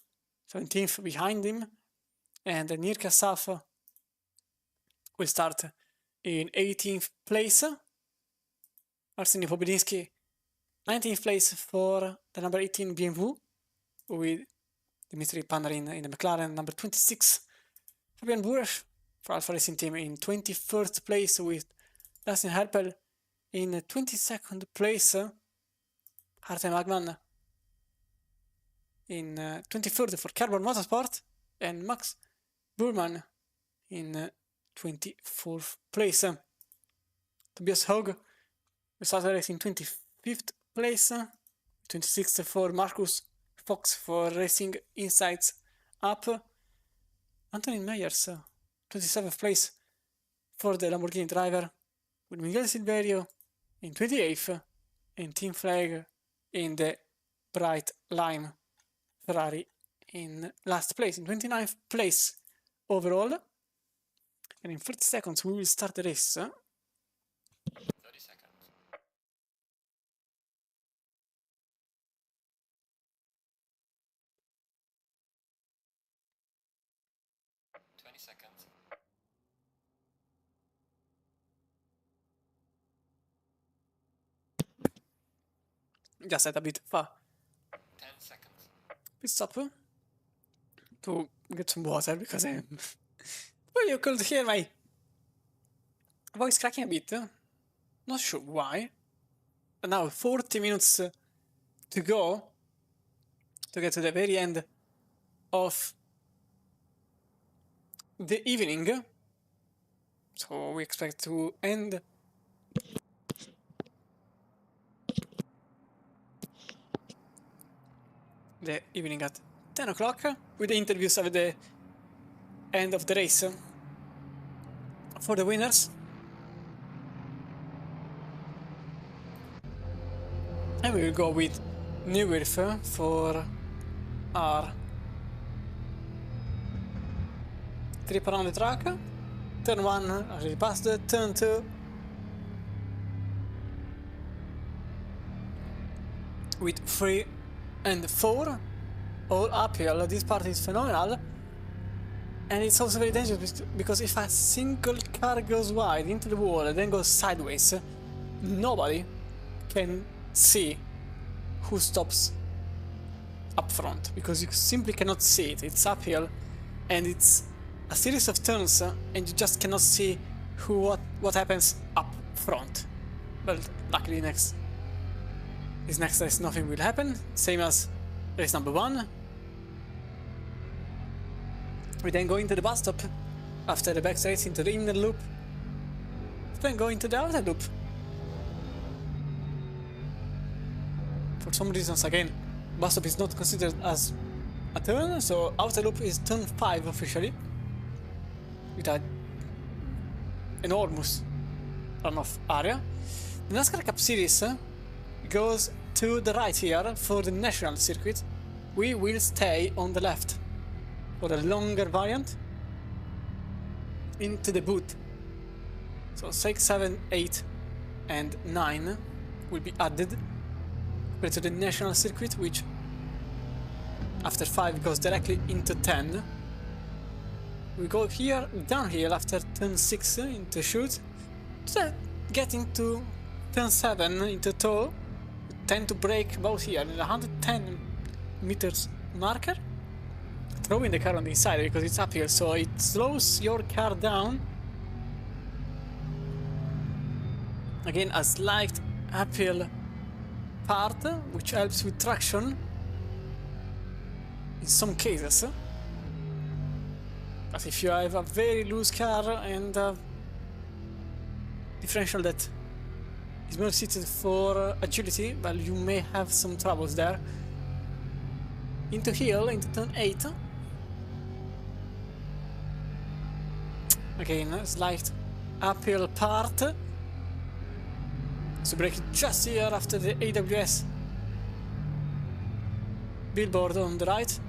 17th behind him, and Nir Kasaf will start in 18th place. Arseny Pobedinsky, 19th place for the number 18 BMW, with Dmitry Panarin in the McLaren number 26. Fabian Buresh for Alfa Racing Team in 21st place, with Dustin Herpel in 22nd place. Artem Agman in 23rd for Carbon Motorsport, and Max Burman in 24th place. Tobias Hogg will start the race in 25th place. 26th for Marcus Fox for Racing Insights Up. Anthony Meyers, 27th place for the Lamborghini driver, with Miguel Silverio in 28th, and Tim Flag in the Bright Lime Ferrari in last place, in 29th place overall. And in 30 seconds we will start the race. 30 seconds. Just at a bit far. 10 seconds. Pit stop to get some water, because I'm... well, you could hear my voice cracking a bit. Not sure why. But now 40 minutes to go to get to the very end of the evening. So we expect to end the evening at 10 o'clock with the interviews at the end of the race for the winners. And we will go with Neuwirth for our trip around the track. Turn 1 already passed, turn 2 with 3 and 4 all uphill. This part is phenomenal, and it's also very dangerous because if a single car goes wide into the wall and then goes sideways, nobody can see who stops up front, because you simply cannot see it. It's uphill and it's a series of turns, and you just cannot see what happens up front. But luckily next race nothing will happen, same as race number 1. We then go into the bus stop after the back straight into the inner loop, then go into the outer loop. For some reasons, again, bus stop is not considered as a turn, so outer loop is turn 5 officially, with an enormous runoff area. The NASCAR Cup Series goes to the right here for the national circuit. We will stay on the left for the longer variant into the boot. So 6, 7, 8 and 9 will be added to the national circuit, which after 5 goes directly into 10. We go here downhill after turn 6 into shoot, to get into turn 7 into toe. We tend to brake about here in the 110 meters marker, throwing the car on the inside because it's uphill, so it slows your car down. Again, a slight uphill part, which helps with traction in some cases. But if you have a very loose car and a differential that is more suited for agility, well, you may have some troubles there. Into hill, into turn 8. Again, a slight uphill part. So brake it just here after the AWS billboard on the right.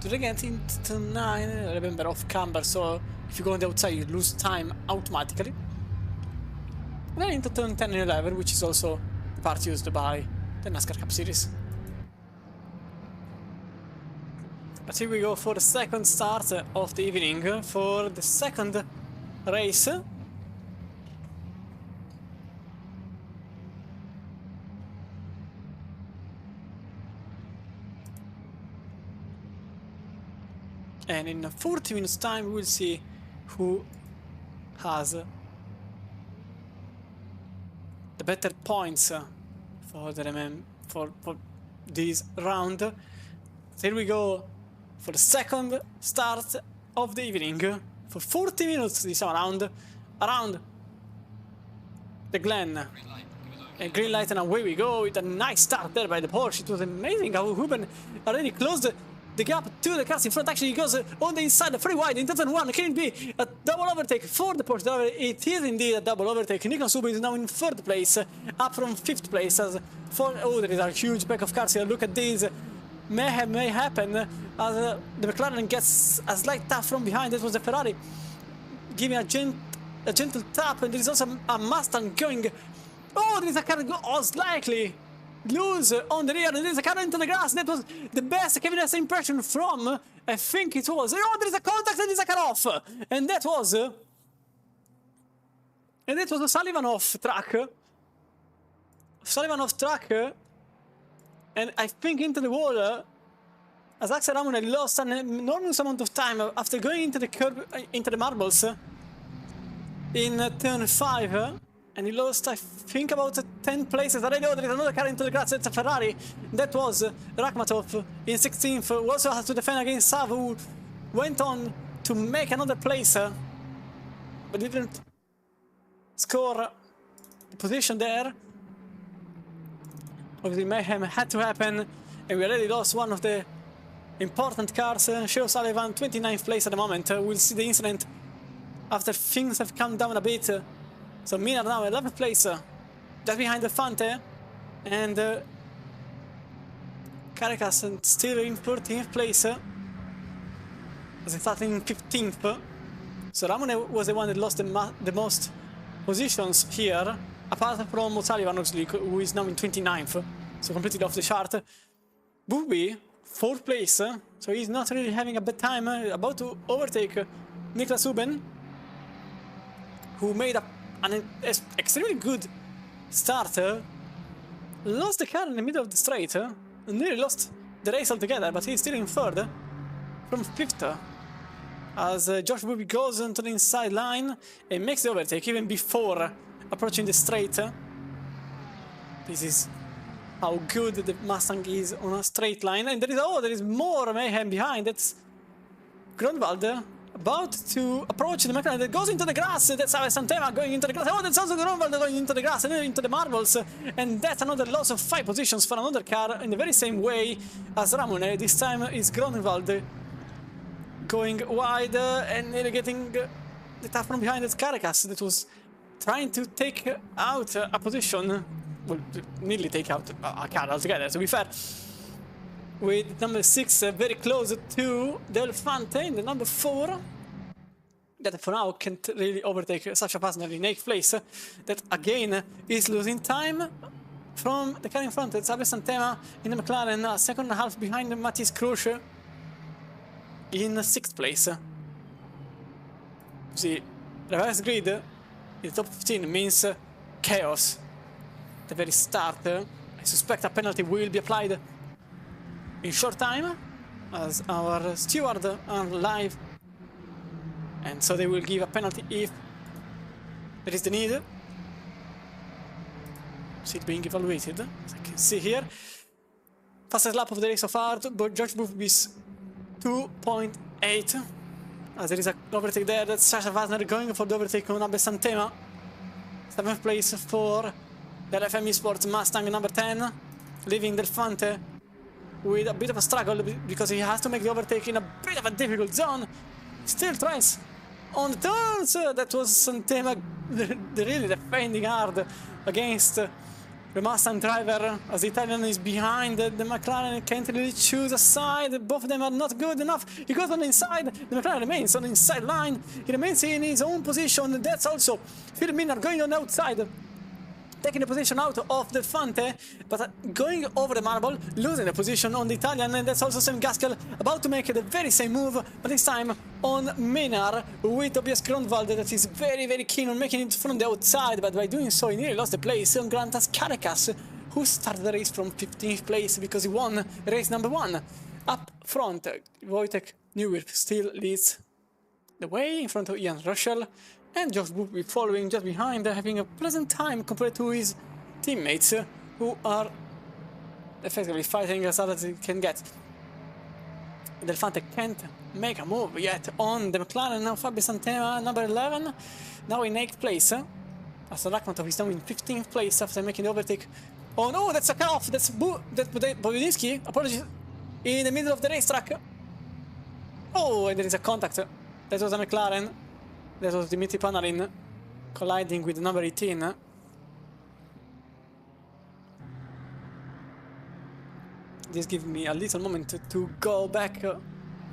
To get into turn 9, remember off camber, so if you go on the outside you lose time automatically. And then into turn 10 and 11, which is also the part used by the NASCAR Cup Series. But here we go for the second start of the evening, for the second race. And in 40 minutes time we will see who has the better points for this round. So here we go for the second start of the evening, for 40 minutes this round, around the Glen. And green light, and away we go with a nice start there by the Porsche. It was amazing how Ruben already closed the gap to the cars in front. Actually, he goes on the inside, very wide, in turn 1. Can it be a double overtake for the Porsche driver? It is indeed a double overtake. Nico Subo is now in 3rd place, up from 5th place. Oh, there is a huge pack of cars here. Look at this. May happen as the McLaren gets a slight tap from behind. That was the Ferrari giving a gentle tap, and there is also a Mustang going. Oh, there is a car slightly loose on the rear, and there's a car into the grass. That was the best Kevin has impression from, I think it was. Oh, there is a contact and there's a car off, and that was a Sullivan off track, and I think into the wall, as Axel Ramon lost an enormous amount of time after going into the curb, into the marbles in turn 5. And he lost, I think, about 10 places. I know there is another car into the grass. It's a Ferrari. That was Rakhmatov in 16th. Who also has to defend against Sav, who went on to make another place, but didn't score the position there. Obviously, mayhem had to happen, and we already lost one of the important cars. Shea Sullivan, 29th place at the moment. We'll see the incident after things have calmed down a bit. So Mina now 11th place, just behind the Fante, and Caracas still in 14th place, as he started in 15th. So Ramone was the one that lost the most positions here, apart from O'Sullivan, obviously, who is now in 29th, so completely off the chart. Booby, 4th place, so he's not really having a bad time, about to overtake Niklas Uben, who made an extremely good start. Lost the car in the middle of the straight, nearly lost the race altogether, but he's still in 3rd from 5th. As Josh Booby goes into the inside line and makes the overtake even before approaching the straight. This is how good the Mustang is on a straight line. And there is more mayhem behind. That's Grunwald about to approach the McLaren that goes into the grass. That's Santema going into the grass. Oh, that's also Grunwald going into the grass and into the marbles. And that's another loss of 5 positions for another car in the very same way as Ramone. This time is Grunwald going wide and nearly getting the tap from behind. It's Caracas that was trying to take out a position, well, nearly take out a car altogether, to be fair. With number 6 very close to Del Fante in the number 4. That for now can't really overtake Sasha Pasner in 8th place. That again is losing time from the car in front. It's Abe Santema in the McLaren, a second and a half behind Matthias Krusch in 6th place. See, reverse grid in the top 15 means chaos. At the very start, I suspect a penalty will be applied in short time, as our stewards are live, and so they will give a penalty if there is the need. See it being evaluated, as I can see here. Fastest lap of the race so far, but George Booby's 2.8, as there is an overtake there. That's Sasha Wasner going for the overtake on Abe Santema. 7th place for the LFM Esports Mustang number 10, leaving Del Fante with a bit of a struggle because he has to make the overtake in a bit of a difficult zone. Still tries on the turns. That was Santema really defending hard against the Mustang driver, as the Italian is behind the McLaren. Can't really choose a side. Both of them are not good enough. He goes on the inside. The McLaren remains on the inside line. He remains in his own position. That's also Phil Miller going on the outside, taking the position out of the Fante, but going over the marble, losing the position on the Italian. And that's also Sam Gaskell about to make the very same move, but this time on Menar with Tobias Grunwald, that is very, very keen on making it from the outside, but by doing so he nearly lost the place on Grantas Caracas, who started the race from 15th place because he won race number 1. Up front, Wojtek Newirth still leads the way in front of Ian Russell, and Josh Booby following just behind, having a pleasant time compared to his teammates, who are effectively fighting as hard as they can get. Del Fante can't make a move yet on the McLaren. Now Fabio Santema, number 11, now in 8th place. As Rakhmatov is now in 15th place after making the overtake. Oh no, that's a cut-off! That's Bobinski, apologies, in the middle of the racetrack. Oh, and there is a contact. That was a McLaren. That was Dimitri Panarin colliding with number 18. This gives me a little moment to go back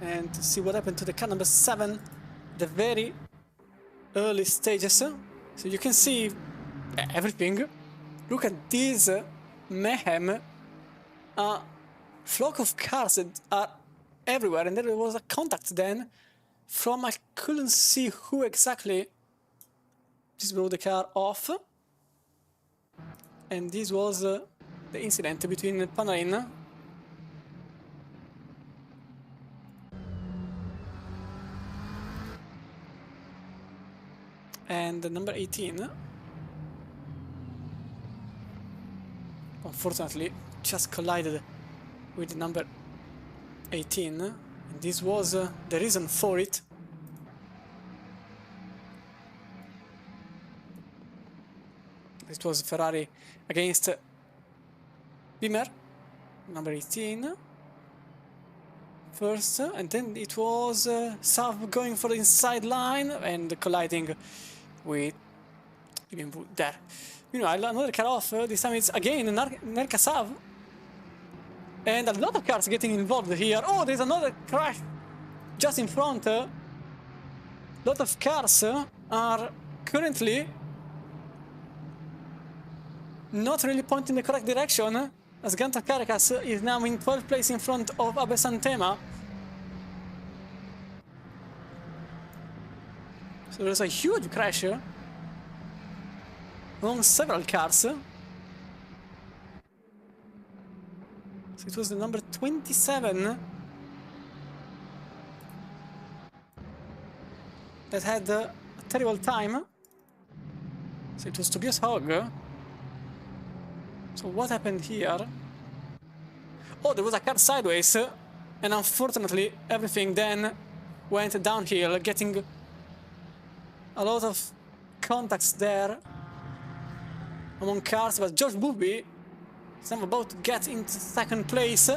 and to see what happened to the car number 7, the very early stages. So you can see everything. Look at this mayhem. A flock of cars that are everywhere, and there was a contact then from, I couldn't see who exactly. Just blew the car off, and this was the incident between Panarin and number 18. Unfortunately, just collided with number 18, and this was the reason for it. This was Ferrari against Beamer, number 18 first, and then it was Saab going for the inside line and colliding with there. Meanwhile, another car off. This time it's again Nerka Saab, and a lot of cars getting involved here. Oh, there's another crash just in front. A lot of cars are currently not really pointing in the correct direction, as Gunter Caracas is now in 12th place in front of Abe Santema. So there's a huge crash among several cars. So it was the number 27 that had a terrible time. So it was Tobias Hogg. So what happened here? Oh, there was a car sideways, and unfortunately everything then went downhill, getting a lot of contacts there among cars, but George Booby is now about to get into second place.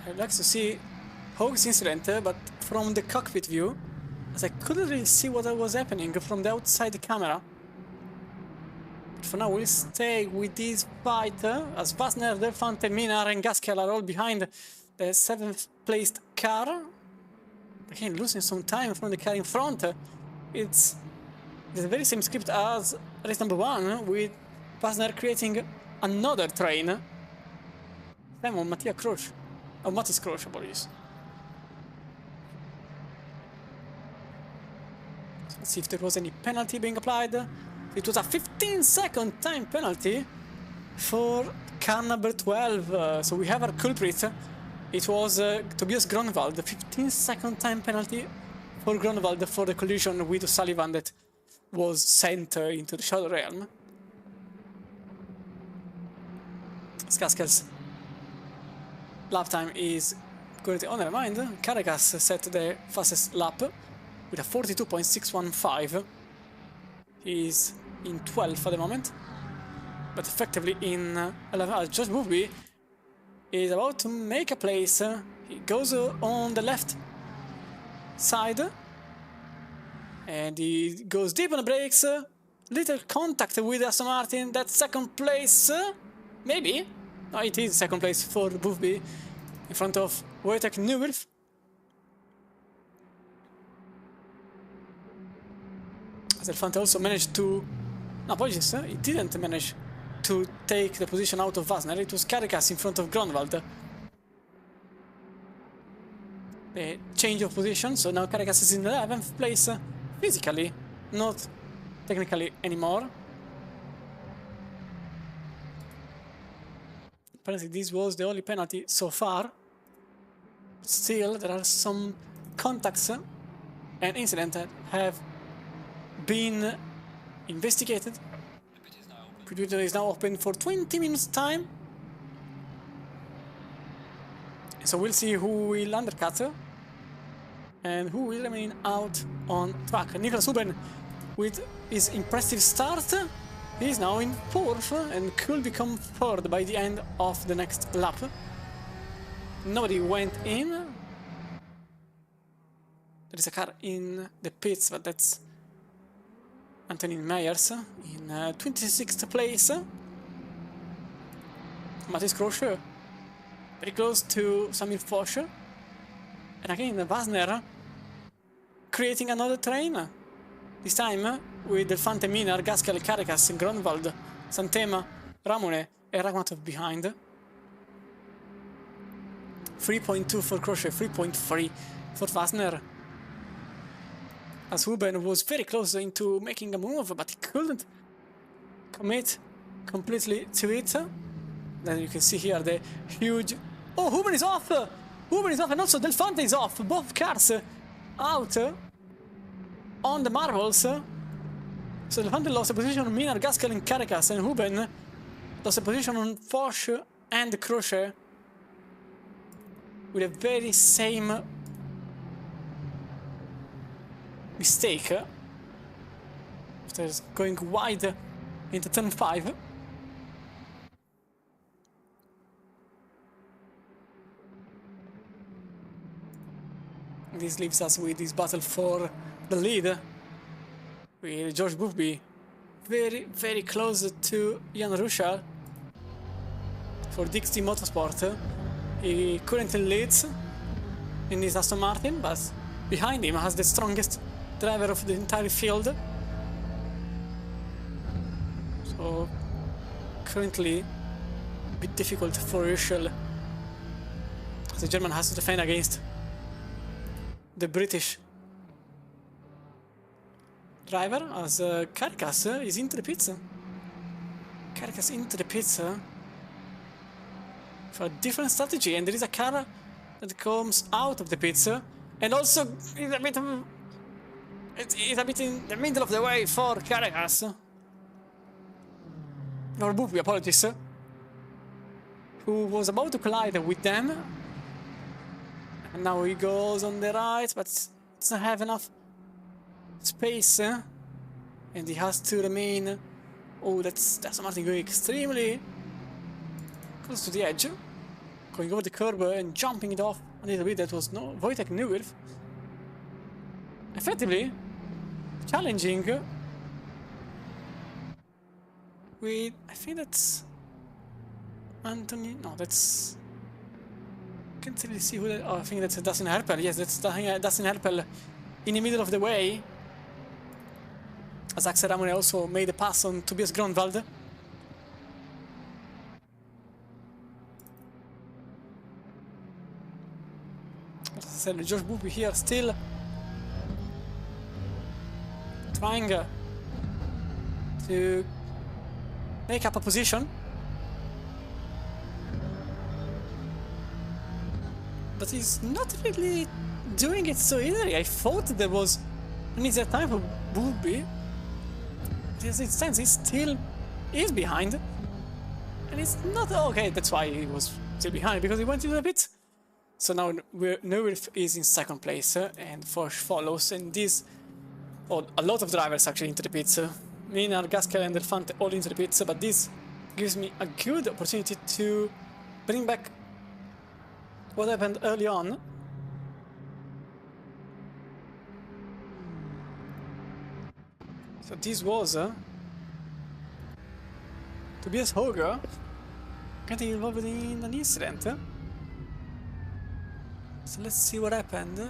I'd like to see Hogg's incident, but from the cockpit view, as I couldn't really see what was happening from the outside the camera. But for now, we'll stay with this fight, as Vassner, Delphante, Minar, and Gaskell are all behind the 7th placed car. Again, losing some time from the car in front. It's the very same script as race number 1, with Vassner creating another train. Time on Mattia Croce. Oh, Matis Croce, apologies. So let's see if there was any penalty being applied. It was a 15-second time penalty for car number 12. So we have our culprit. It was Tobias Gronwald, the 15-second time penalty for Gronwald for the collision with O'Sullivan that was sent into the Shadow Realm. Skaskell's lap time is currently on. Never mind. Caracas set the fastest lap with a 42.615. He's in 12th at the moment, but effectively in 11th. Josh Booby is about to make a place. He goes on the left side and he goes deep on the brakes. Little contact with Aston Martin. That's second place. Maybe. No, it is second place for Booby in front of Wojtek Nieuwelf. Delphante also managed to... No, apologies, he didn't manage to take the position out of Vassner. It was Caracas in front of Gronwald. The change of position, so now Caracas is in 11th place physically, not technically anymore. Apparently this was the only penalty so far. Still, there are some contacts and incidents that have been investigated. Computer is now open for 20 minutes time. So we'll see who will undercut and who will remain out on track. Nicolas Huben, with his impressive start, is now in 4th and could become 3rd by the end of the next lap. Nobody went in. There is a car in the pits, but that's Antonin Meyers in 26th place. Matis Croce very close to Samir Foch. And again, Vassner creating another train. This time with Delphante, Minar, Gaskell, Caracas, Gronwald, Santema, Ramone, and Rakhmatov behind. 3.2 for Croce, 3.3 for Vassner. As Huben was very close into making a move, but he couldn't commit completely to it. Then you can see here the huge... Oh, Huben is off! Huben is off, and also Delphante is off. Both cars out on the marbles. So Delphante lost a position on Minar, Gaskell, and Caracas, and Huben lost a position on Foch and Croce with a very same mistake after going wide into turn 5. This leaves us with this battle for the lead, with George Booby very, very close to Jan Ruschel for DXT Motorsport. He currently leads in his Aston Martin, but behind him has the strongest driver of the entire field. So currently a bit difficult for Ruschel, as the German has to defend against the British driver, as Carcass is into the pits. Carcass into the pits for a different strategy, and there is a car that comes out of the pits, and also it's a bit in the middle of the way for Carcass. Or Bupi, apologies, who was about to collide with them, and now he goes on the right, but doesn't have enough space, and he has to remain. Oh, that's Martin going extremely close to the edge, going over the curb and jumping it off a little bit. That was no Wojtek Neuwirth, effectively challenging with, I think that's Anthony. No, that's, can't really see who that. Oh, I think that's Dustin Herpel. Yes, that's Dustin Herpel in the middle of the way, as Axel Ramone also made a pass on Tobias Grönwald. As I said, George Bupi here still trying to make up a position, but he's not really doing it so easily. I thought there was an easier time for Bupi. As it stands, he still is behind, and it's not okay. That's why he was still behind, because he went into the pit. So now Neuwirth is in second place, and Forsch follows, and this, a lot of drivers actually into the pits. Minar, Gaskell and Elefante all into the pits, but this gives me a good opportunity to bring back what happened early on. So this was Tobias Hoger getting involved in an incident. So let's see what happened.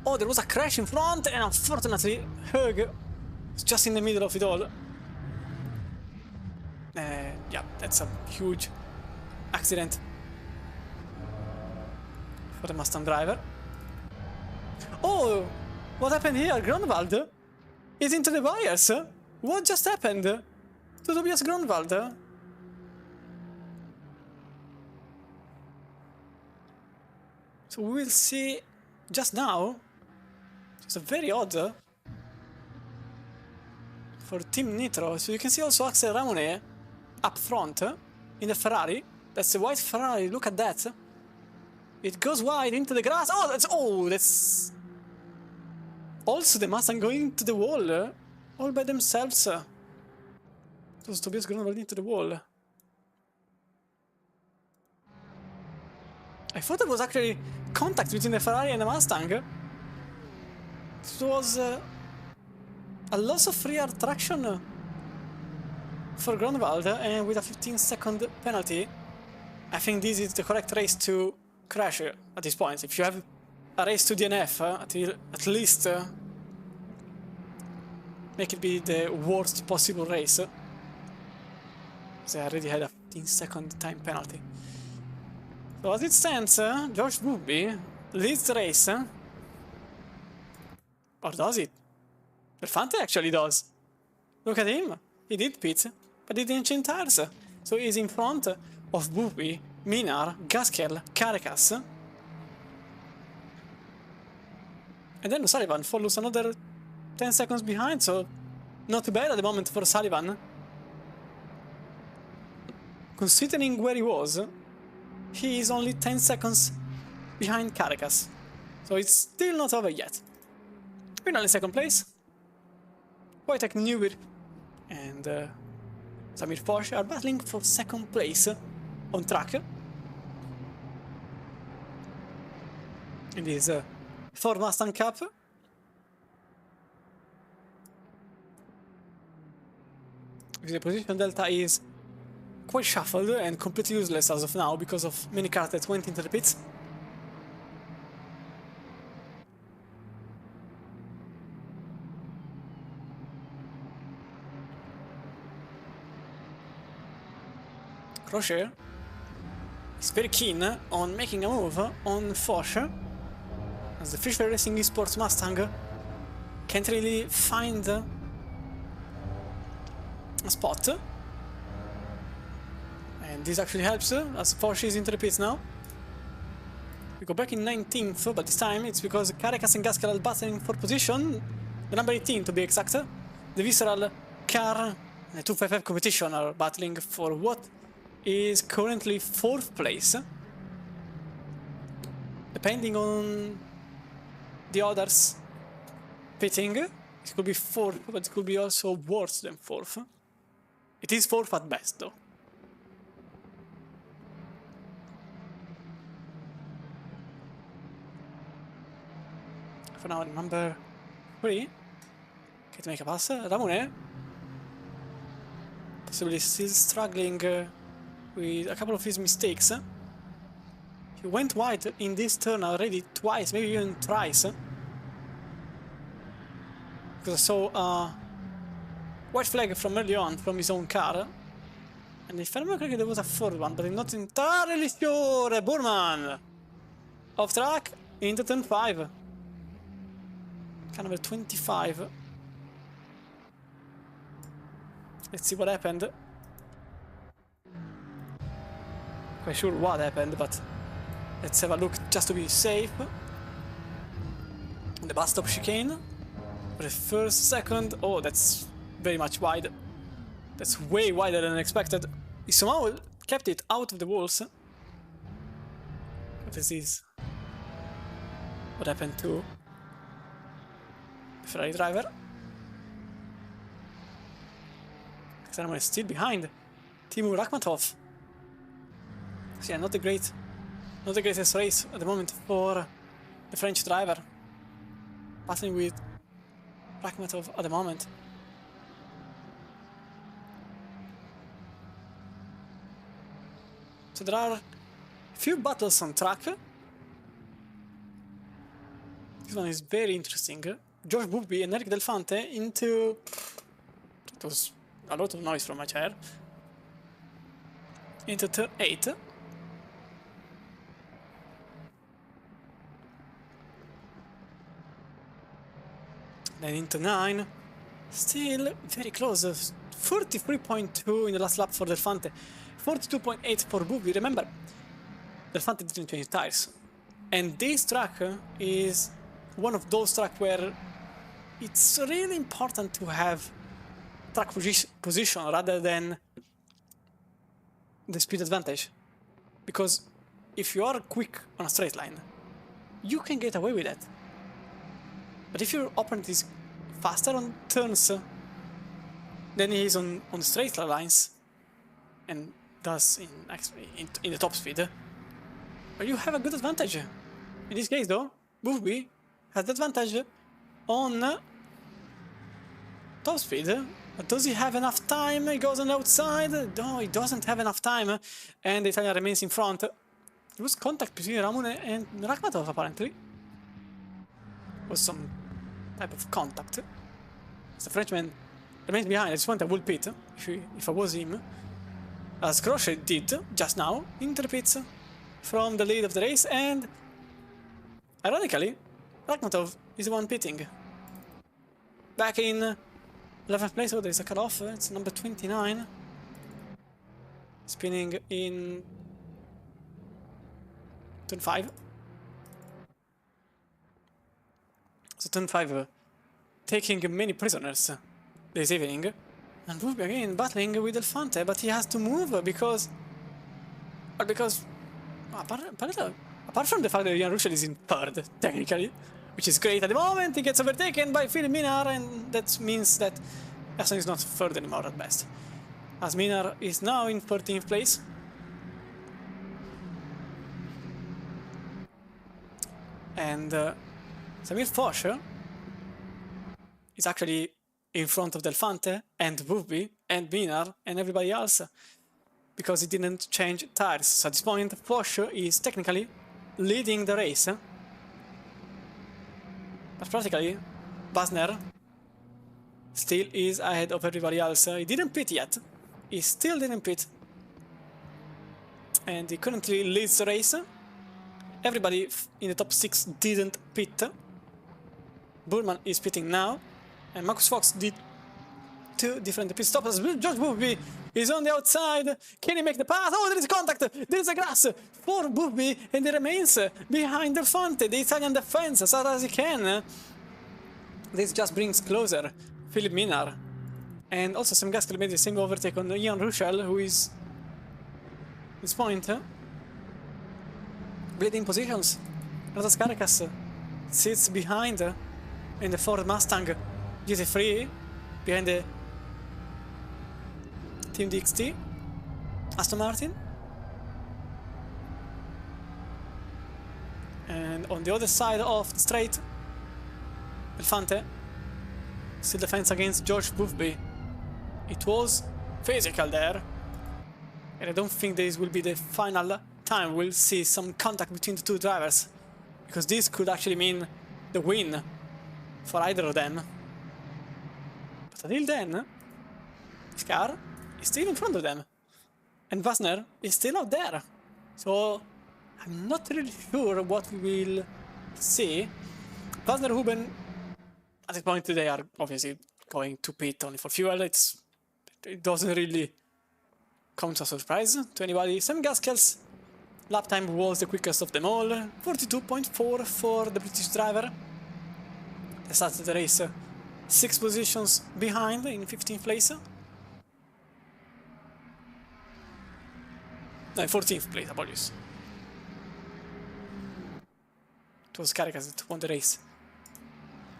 Oh, there was a crash in front, and unfortunately Hoger was just in the middle of it all. Yeah, that's a huge accident for the Mustang driver. Oh, what happened here? Grönwald is into the bias. What just happened to Tobias Grönwald? So we will see just now. It's a very odd for Team Nitro. So you can see also Axel Ramone up front in the Ferrari. That's the white Ferrari. Look at that. It goes wide into the grass. Oh, that's also the Mustang going to the wall all by themselves. It was Tobias Grönwald into the wall. I thought there was actually contact between the Ferrari and the Mustang. It was a loss of rear traction for Grönwald, and with a 15-second penalty, I think this is the correct race to crash at this point. If you have a race to DNF, at least make it be the worst possible race. They already had a 15-second time penalty. So as it stands, George Bupi leads the race. Or does it? Elefante actually does. Look at him. He did pit, but he didn't change tires. So he's in front of Bupi, Minar, Gaskell, Carcass. And then Sullivan follows another 10 seconds behind, so not too bad at the moment for Sullivan. Considering where he was, he is only 10 seconds behind Carcass. So it's still not over yet. We're now in second place. Wojtek Neuwirth and Samir Forsch are battling for second place on track. In this Ford Mustang Cup. The position delta is quite shuffled and completely useless as of now because of many cars that went into the pits. Crochet is very keen on making a move on Foch, as the Fish Racing Esports Mustang can't really find a spot. And this actually helps as Foch is into the pits now. We go back in 19th, but this time it's because Caracas and Gascal are battling for position. The number 18 to be exact. The Visceral car and the 255 competition are battling for what is currently 4th place. Depending on the others pitting, it could be 4th, but it could be also worse than 4th. It is 4th at best though. For now, number 3 can make a pass. Ramone possibly still struggling with a couple of his mistakes. He went wide in this turn already twice, maybe even thrice. Because I saw a white flag from early on from his own car. And if I remember correctly, there was a 4th one, but I'm not entirely sure. Burman! Off track into turn 5. Car number 25. Let's see what happened. Quite sure what happened, but let's have a look just to be safe. The bus stop chicane. For the first second. Oh, that's very much wide. That's way wider than expected. He somehow kept it out of the walls. What is this? What happened to the Ferrari driver? Xenomon is still behind. Timur Rakhmatov. So yeah, not the greatest race at the moment for the French driver. Battling with Rakhmatov at the moment. So there are a few battles on track. This one is very interesting. George Bubby and Eric Delfante into... That was a lot of noise from my chair. Into turn 8. Then into 9. Still very close. 43.2 in the last lap for Delfante. 42.8 for Bubby. Remember, Delfante didn't change tires. And this track is one of those tracks where it's really important to have track position rather than the speed advantage. Because if you are quick on a straight line, you can get away with that. But if your opponent is faster on turns than he is on straight lines, and thus in the top speed, well, you have a good advantage. In this case though, Bubby has the advantage on top speed. But does he have enough time? He goes on the outside. No, he doesn't have enough time. And the Italian remains in front. There was contact between Ramone and Rakhmatov apparently. Was some type of contact. The Frenchman remains behind. I just want a wool pit if I was him. As Crochet did just now into the pits from the lead of the race, and ironically, Rakhmatov is the one pitting. Back in 11th place, oh, there is a cut-off. It's number 29. Spinning in turn 5. So turn 5 taking many prisoners this evening. And Bubby again battling with Delfante, but he has to move because apart from the fact that Jan Ruschel is in 3rd, technically, which is great at the moment, he gets overtaken by Phil Minar, and that means that Aston is not 3rd anymore at best. As Minar is now in 13th place. And Samir Foch is actually in front of Delfante and Bubby and Minar and everybody else, because he didn't change tires. So at this point, Porsche is technically leading the race, but practically Basner still is ahead of everybody else. He didn't pit yet. He still didn't pit. And he currently leads the race. Everybody in the top 6 didn't pit. Burman is pitting now. And Marcus Fox did 2 different pit stops. George Booby is on the outside. Can he make the pass? Oh, there is contact. There is a grass for Booby, and he remains behind the Fante, the Italian defense, as hard as he can. This just brings closer Philip Minar. And also Sam Gaskell made the same overtake on Ian Ruschel, who is at this point bleeding positions. Ratas Caracas sits behind in the Ford Mustang GT3, behind the Team DXT Aston Martin. And on the other side of the straight, Belfante still defends against George Boothby. It was physical there, and I don't think this will be the final time we'll see some contact between the 2 drivers, because this could actually mean the win for either of them. But until then, this car is still in front of them, and Wasner is still out there. So I'm not really sure what we will see. Wasner, Huben, at this point they are obviously going to pit only for fuel. It doesn't really come as a surprise to anybody. Sam Gaskell's lap time was the quickest of them all, 42.4 for the British driver. They started the race 6 positions behind in 15th place. No, 14th place, apologies. It was Caracas that won the race.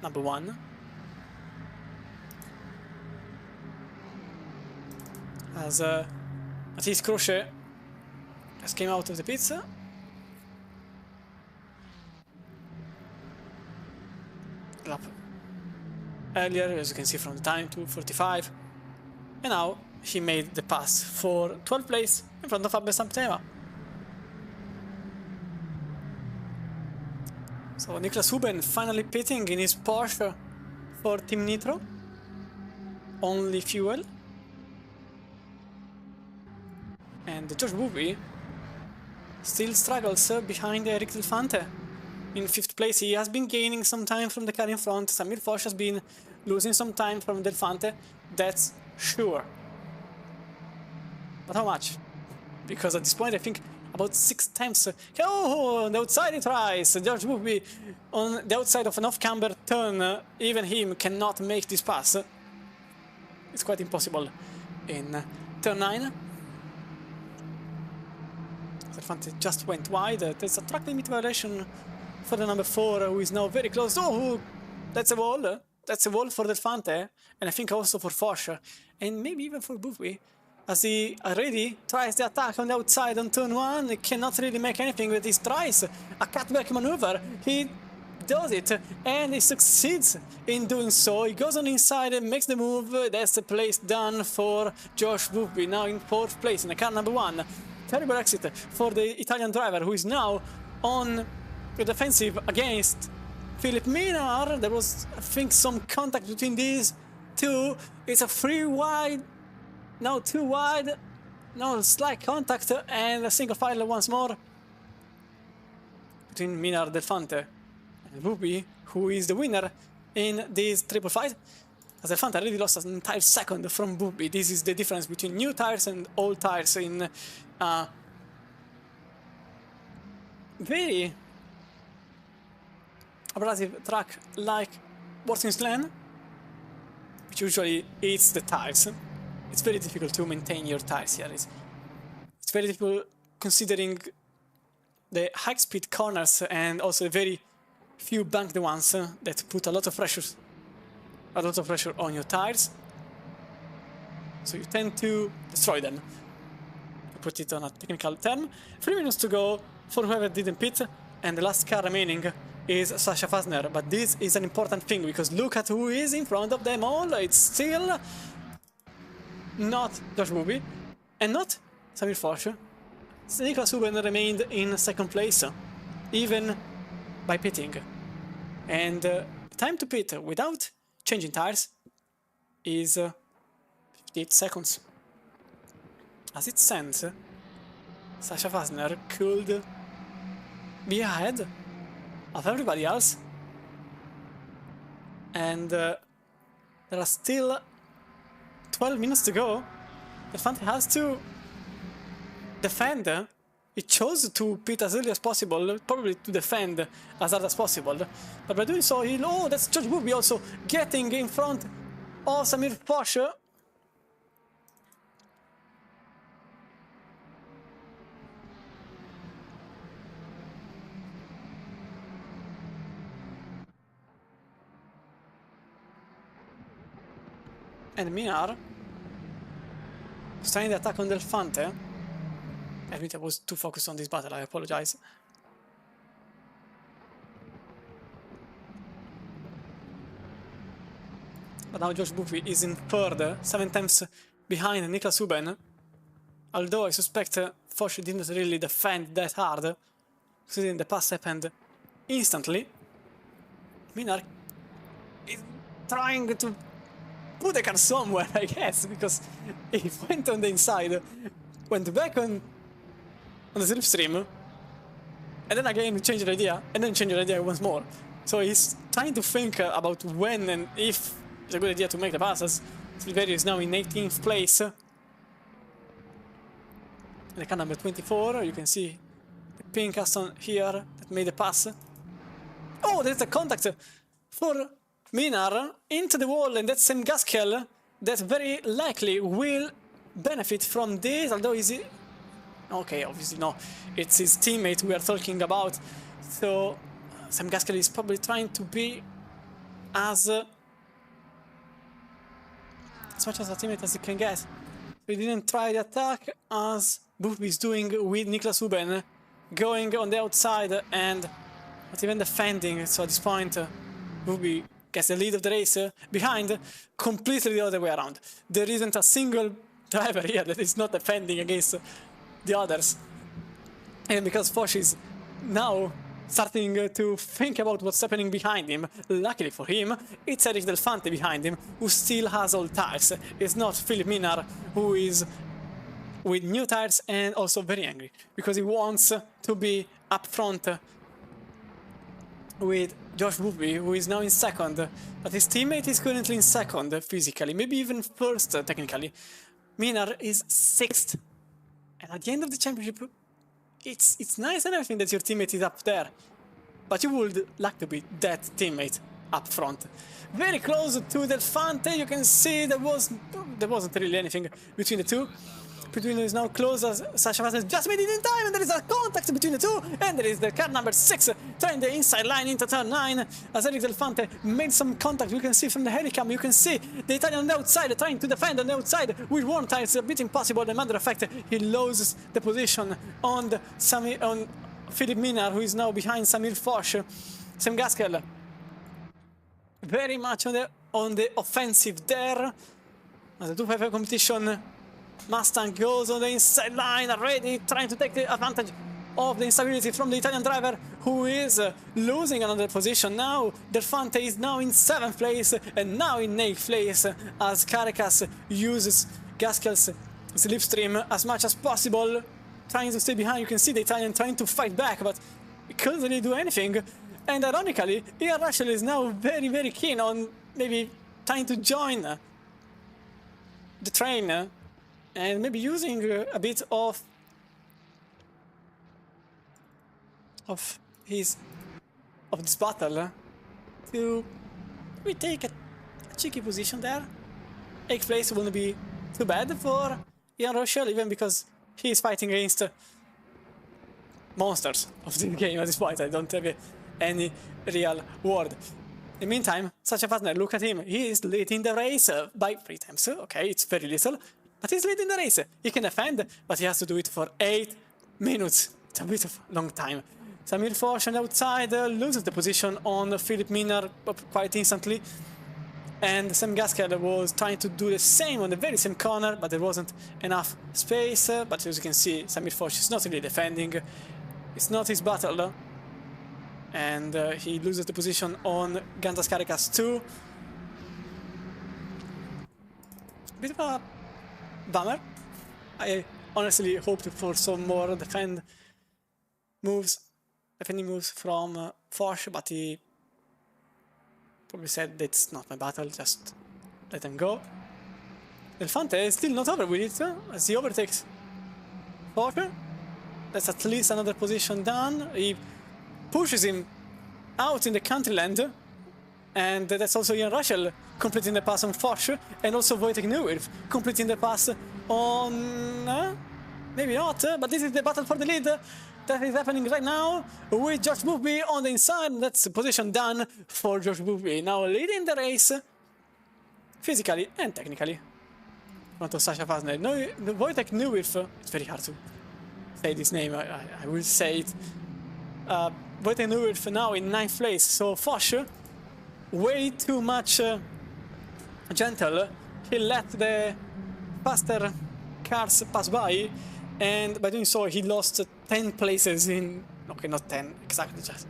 Number 1. As Matthias Crochet just came out of the pits. Lap earlier, as you can see from the time, 2:45. And now he made the pass for 12th place in front of Fabio Samptema. So Niklas Huben finally pitting in his Porsche for Team Nitro. Only fuel. And George Booby still struggles behind Eric Delfante. In 5th place, he has been gaining some time from the car in front. Samir Foch has been losing some time from Delfante, that's sure. But how much? Because at this point I think about 6 times. Oh, on the outside he tries. George Booby on the outside of an off-camber turn. Even him cannot make this pass. It's quite impossible in turn 9. Delfante just went wide. There's a track limit violation for the number 4, who is now very close. Oh, that's a wall. That's a wall for Delfante, and I think also for Foch, and maybe even for Booby, as he already tries the attack on the outside on turn 1. He cannot really make anything with his tries. A cutback maneuver. He does it, and he succeeds in doing so. He goes on inside and makes the move. That's the place done for Josh Booby, now in 4th place in the car number 1. Terrible exit for the Italian driver, who is now on the defensive against Philip Minar. There was, I think, some contact between these 2. It's a 3 wide, now 2 wide, now slight contact, and a single file once more between Minar, Delfante, and Booby, who is the winner in this triple fight. As Delfante already lost an entire second from Booby. This is the difference between new tires and old tires in very abrasive track like Watkins Glen, which usually eats the tires. It's very difficult to maintain your tires here. It's very difficult considering the high-speed corners and also very few banked ones that put a lot of pressure on your tires. So you tend to destroy them. To put it on a technical term. 3 minutes to go for whoever didn't pit, and the last car remaining is Sasha Fasner. But this is an important thing, because look at who is in front of them all. It's still not Josh Booby, and not Samir Forsche. Niklas Huben remained in second place, even by pitting. And time to pit without changing tires is 58 seconds. As it stands, Sasha Fasner could be ahead of everybody else, and there are still 12 minutes to go. The Fante has to defend. He chose to pit as early as possible, probably to defend as hard as possible, but by doing so, oh, that's Josh Booby also getting in front of Samir Forsche. And Minar starting the attack on Del Fante. I admit I was too focused on this battle, I apologize. But now Josh Booby is in third, 7 times behind Niklas Huben. Although I suspect Forsche didn't really defend that hard, considering the pass happened instantly. Minar is trying to put the car somewhere, I guess, because he went on the inside, went back on the slipstream, and then again changed the idea, and then changed the idea once more. So he's trying to think about when and if it's a good idea to make the passes. Silverio is now in 18th place. The car number 24, you can see the pink Aston here that made the pass. Oh, there's a contact for Minar into the wall, and that's Sam Gaskell that very likely will benefit from this, although is it... Okay, obviously no, it's his teammate we are talking about, so Sam Gaskell is probably trying to be as much as a teammate as he can get. We didn't try the attack as Booby is doing with Niklas Huben, going on the outside and not even defending, so at this point Booby gets the lead of the race behind, completely the other way around. There isn't a single driver here that is not defending against the others. And because Forsche is now starting to think about what's happening behind him, luckily for him, it's Eric Del Fante behind him, who still has old tires. It's not Philippe Minar, who is with new tires and also very angry, because he wants to be up front with Josh Booby, who is now in second, but his teammate is currently in second physically, maybe even first technically. Minar is 6th, and at the end of the championship, it's nice and everything that your teammate is up there, but you would like to be that teammate up front. Very close to Del Fante, you can see there wasn't really anything between the two. Between is now close as Sasha Vasquez just made it in time, and there is a contact between the two, and there is the car number 6 trying the inside line into turn 9 as Eric Del Fante made some contact. You can see from the helicam, you can see the Italian on the outside trying to defend on the outside with one tire. It's a bit impossible. As a matter of fact, he loses the position on Philippe Minar, who is now behind Samir Forsche. Sam Gaskell very much on the offensive there as the 255 competition. Mustang goes on the inside line already, trying to take the advantage of the instability from the Italian driver, who is losing another position now. Del Fante is now in 7th place and now in 8th place as Caracas uses Gaskell's slipstream as much as possible, trying to stay behind. You can see the Italian trying to fight back, but he couldn't really do anything. And ironically, Ian Russell is now very, very keen on maybe trying to join the train and maybe using a bit of this battle to retake a cheeky position there. 8th place wouldn't be too bad for Ian Rochelle, even because he is fighting against monsters of this game at this point. I don't have any real word. In the meantime, Sasha Fasner, look at him. He is leading the race by 3 times. Okay, it's very little, but he's leading the race. He can defend, but he has to do it for 8 minutes. It's a bit of a long time. Samir Forsche on the outside loses the position on Philippe Minar quite instantly. and Sam Gaskell was trying to do the same on the very same corner, but there wasn't enough space. But as you can see, Samir Foch is not really defending. It's not his battle, and he loses the position on Gantas Carikas too. Bit of a bummer. I honestly hoped for some more defending moves from Foch, but he probably said that's not my battle, just let him go. Elefante is still not over with it, as he overtakes Foch. That's at least another position done. He pushes him out in the country land, and that's also Ian Russell completing the pass on Foch, and also Wojtek Neuwirth completing the pass on... maybe not, but this is the battle for the lead that is happening right now with George Booby on the inside. That's position done for George Booby, now leading the race physically and technically. Front of Sasha Fasner. No, Wojtek Neuwirth, it's very hard to say this name, I will say it. Wojtek Neuwirth now in 9th place, so Foch way too much gentle. He let the faster cars pass by, and by doing so he lost 10 places in... okay, not 10 exactly, just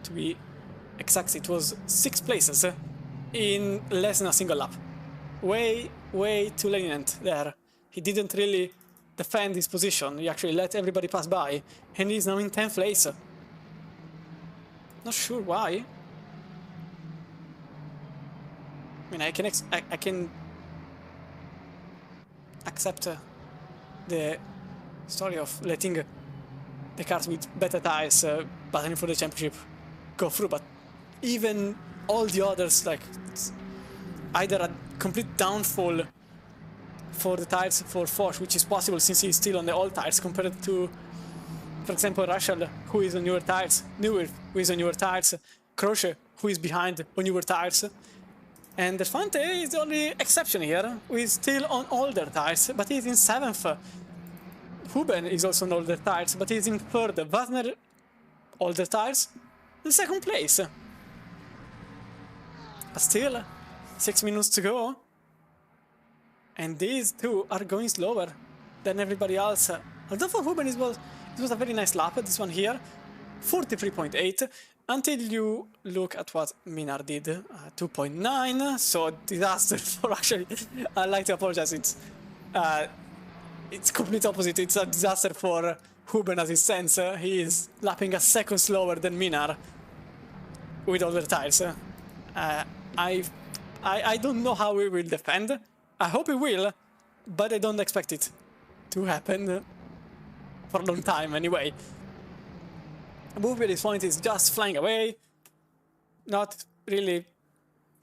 to be exact, it was 6 places in less than a single lap. Way too lenient there. He didn't really defend his position, he actually let everybody pass by, and he's now in 10th place. Not sure why. I mean, I can accept the story of letting the cars with better tires battling for the championship go through, but even all the others, like, it's either a complete downfall for the tires for Foch, which is possible since he's still on the old tires, compared to, for example, Russell, who is on newer tires, Neuwirth, who is on newer tires, Croce, who is behind on newer tires. And Elefante is the only exception here, who is still on older tires, but he's in 7th. Huben is also on older tires, but he's in 3rd. Wasner, older tires, in 2nd place. But still, 6 minutes to go. And these two are going slower than everybody else. Although for Huben it was a very nice lap, this one here, 43.8. Until you look at what Minar did, 2.9, so disaster for actually, I'd like to apologize, it's complete opposite, it's a disaster for Huben as it stands. He is lapping a second slower than Minar with older tires. I don't know how he will defend, I hope he will, but I don't expect it to happen for a long time anyway. Booby at this point is just flying away, not really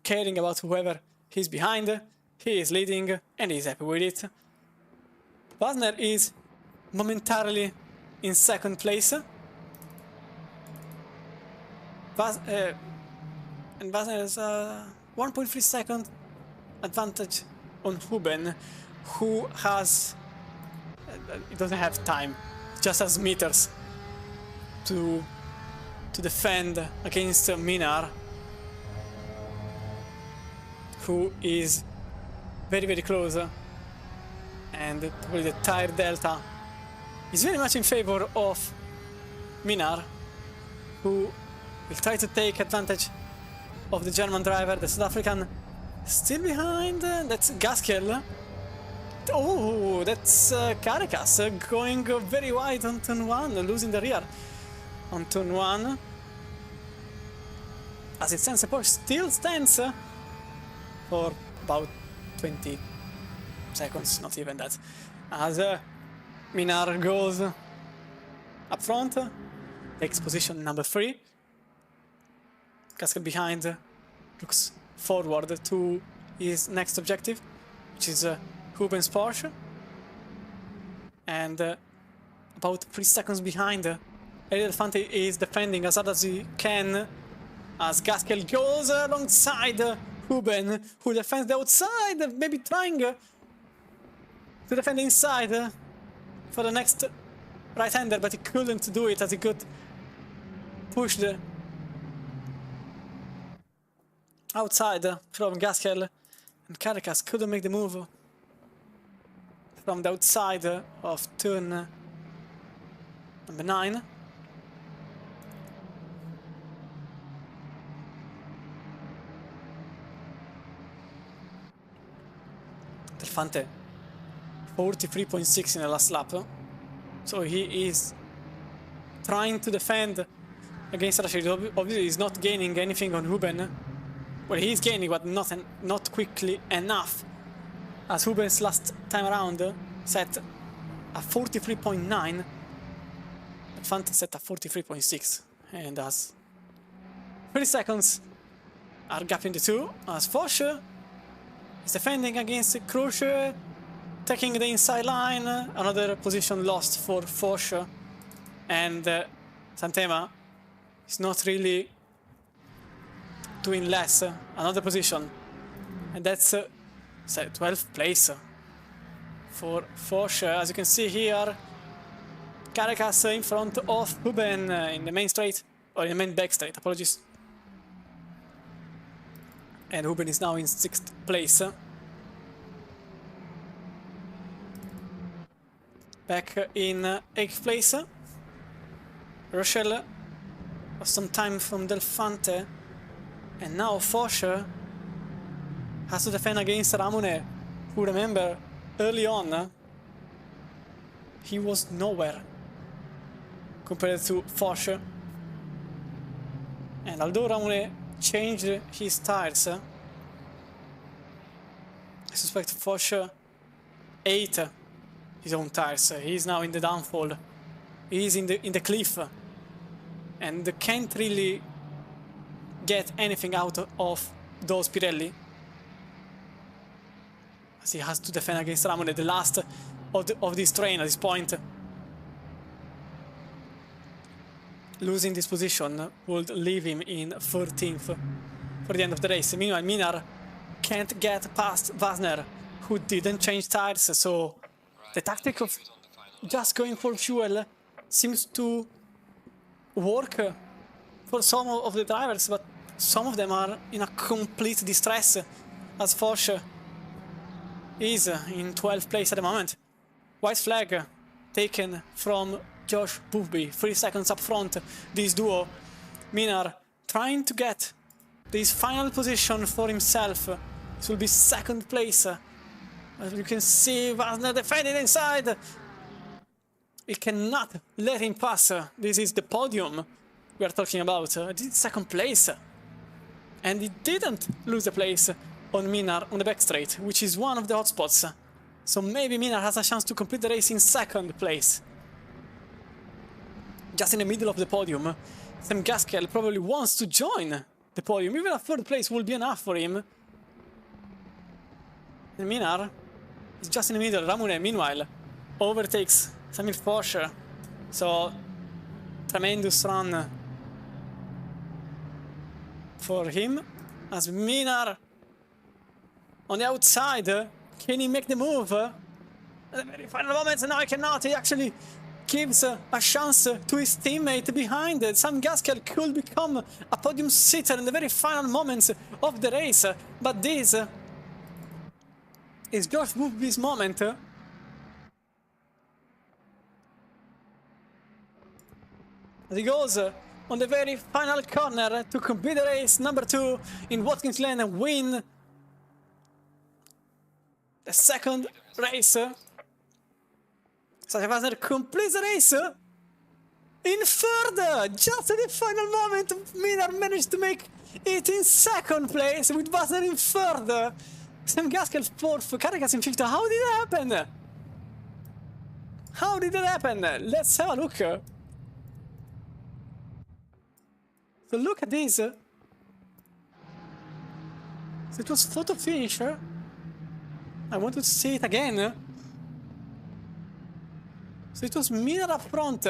caring about whoever he's behind. He is leading and he's happy with it. Wasner is momentarily in 2nd place. And Wasner has a 1.3 second advantage on Huben, who has... it doesn't have time, just has meters to defend against Minar, who is very close, and probably the tire delta is very much in favor of Minar, who will try to take advantage of the German driver. The South African still behind, that's Gaskell. Oh, that's Carikas going very wide on turn 1, losing the rear on turn 1. As it stands, the Porsche still stands for about 20 seconds, not even that. As Minar goes up front, takes position number 3. Gaskell behind, looks forward to his next objective, which is Huben's Porsche. And about 3 seconds behind, Elefante is defending as hard as he can, as Gaskell goes alongside Huben, who defends the outside, maybe trying to defend the inside for the next right-hander, but he couldn't do it as he got pushed outside from Gaskell, and Caracas couldn't make the move from the outside of turn number 9. Delfante 43.6 in the last lap, so he is trying to defend against Rashid. Obviously he's not gaining anything on Ruben. Well, he's gaining, but not quickly enough, as Ruben's last time around set a 43.9, Delfante set a 43.6, and as 30 seconds are gapping the two, as Foch is defending against Crusher, taking the inside line. Another position lost for Foch, and Santema is not really doing less. Another position, and that's 12th place for Foch. As you can see here, Caracas in front of Ruben in the main straight, or in the main back straight, apologies. And Ruben is now in 6th place. Back in 8th place, Rochelle lost some time from Delfante, and now Foch has to defend against Ramone, who, remember, early on he was nowhere compared to Foch. And although Ramone changed his tires, I suspect Foch ate his own tires. He's now in the downfall. He's in the cliff, and can't really get anything out of those Pirelli, as he has to defend against Ramone, the last of this train at this point. Losing this position would leave him in 13th for the end of the race. Meanwhile, Minar can't get past Wasner, who didn't change tires, so the tactic of just going for fuel seems to work for some of the drivers, but some of them are in a complete distress, as Foch is in 12th place at the moment. White flag taken from Josh Booby, 3 seconds up front. This duo, Minar trying to get this final position for himself. This will be 2nd place. As you can see, Wasner defending inside. He cannot let him pass. This is the podium we are talking about. This is 2nd place. And he didn't lose the place on Minar on the back straight, which is one of the hotspots. So maybe Minar has a chance to complete the race in 2nd place. Just in the middle of the podium. Sam Gaskell probably wants to join the podium. Even a 3rd place will be enough for him. And Minar is just in the middle. Ramone, meanwhile, overtakes Samir Foch. So, tremendous run for him. As Minar on the outside, can he make the move? At the very final moments, no, he cannot. He actually gives a chance to his teammate behind. Sam Gaskell could become a podium sitter in the very final moments of the race, but this is Josh Booby's moment. As he goes on the very final corner to complete the race number 2 in Watkins Glen and win the 2nd race. Sasha Wasner completes the race in 3rd. Just at the final moment, Minar managed to make it in 2nd place with Wasner in 3rd. Sam Gaskell 4th, Caracas in 5th. How did it happen? How did it happen? Let's have a look. So look at this. So it was photo finish. I wanted to see it again. So it was Minar up front.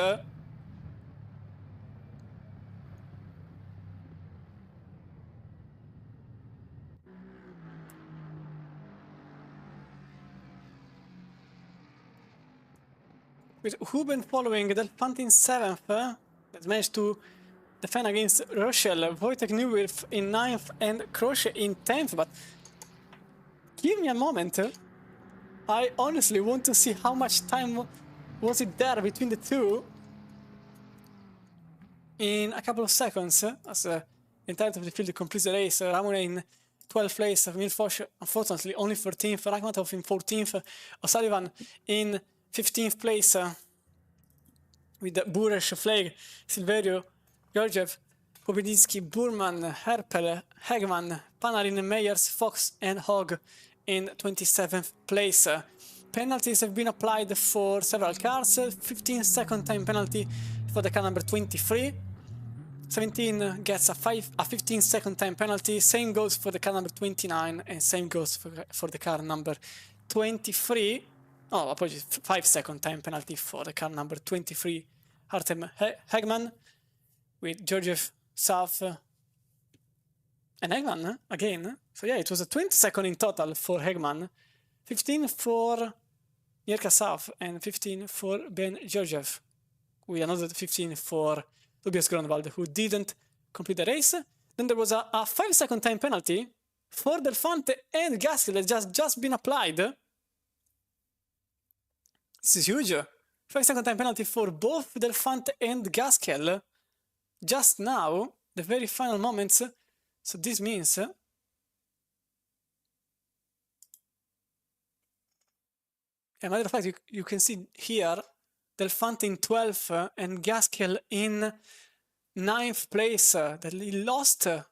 With Ruben following, Delfante in 7th. That managed to defend against Rochelle. Wojtek Neuwirth in 9th and Crochet in 10th, but give me a moment. I honestly want to see how much time was it there between the two. In a couple of seconds, as the entirety of the field completes the race, Ramone in 12th place, Milfosh unfortunately only 13th, Rakhmatov in 14th, O'Sullivan in 15th place, with Buresh, Flag, Silverio, Georgiev, Pobedinski, Burman, Herpel, Hegman, Panarin, Meyers, Fox and Hogg in 27th place. Penalties have been applied for several cars, 15-second time penalty for the car number 23. 17 gets a 15-second time penalty, same goes for the car number 29 and same goes for the car number 23. Oh, apologies, 5-second time penalty for the car number 23, Artem Hegman, with Georgiev, South, and Hegman again. So yeah, it was a 20-second in total for Hegman, 15 for Jirka South, and 15 for Ben Georgiev, with another 15 for Tobias Gronwald, who didn't complete the race. Then there was a 5-second time penalty for Delfante and Gaskill that just been applied. This is huge. 5-second time penalty for both Delfante and Gaskill just now, the very final moments. So this means as a matter of fact, you can see here Delfante in 12th and Gaskill in 9th place. That he lost a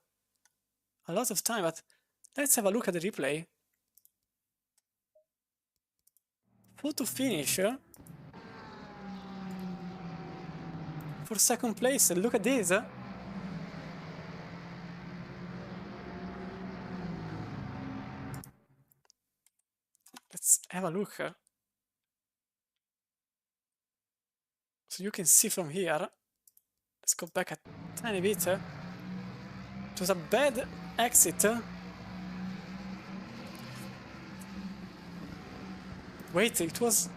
lot of time, but let's have a look at the replay. Photo finish for second place. Look at this. Let's have a look. So you can see from here, let's go back a tiny bit. It was a bad exit. Wait, it was...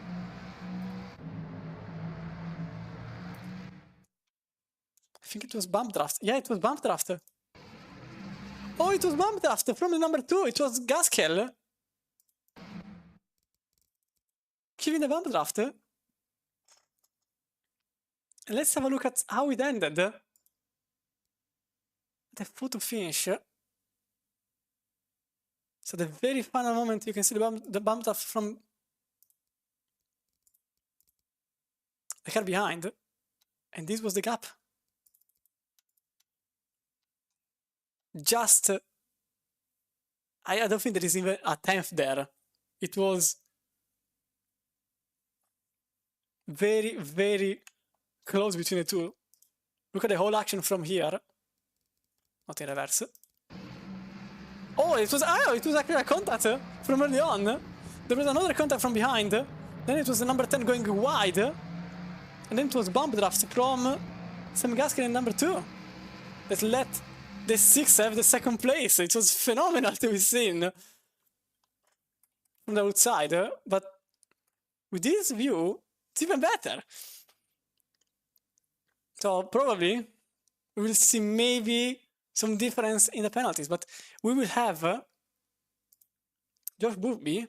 I think it was bump draft. Yeah, it was bump draft. Oh, it was bump draft from the number 2. It was Gaskill. Giving the bump draft. And let's have a look at how it ended. The photo finish. So the very final moment, you can see the bump draft from the car behind. And this was the gap. Just... I don't think there is even a 10th there. It was very, very close between the two. Look at the whole action from here. Not in reverse. Oh, it was actually a contact from early on. There was another contact from behind. Then it was the number 10 going wide. And then it was bump draft from Sam Gaskill in number 2. That let the 6 have the second place. It was phenomenal to be seen from the outside. But with this view, it's even better. So probably we will see maybe some difference in the penalties, but we will have Josh Booby,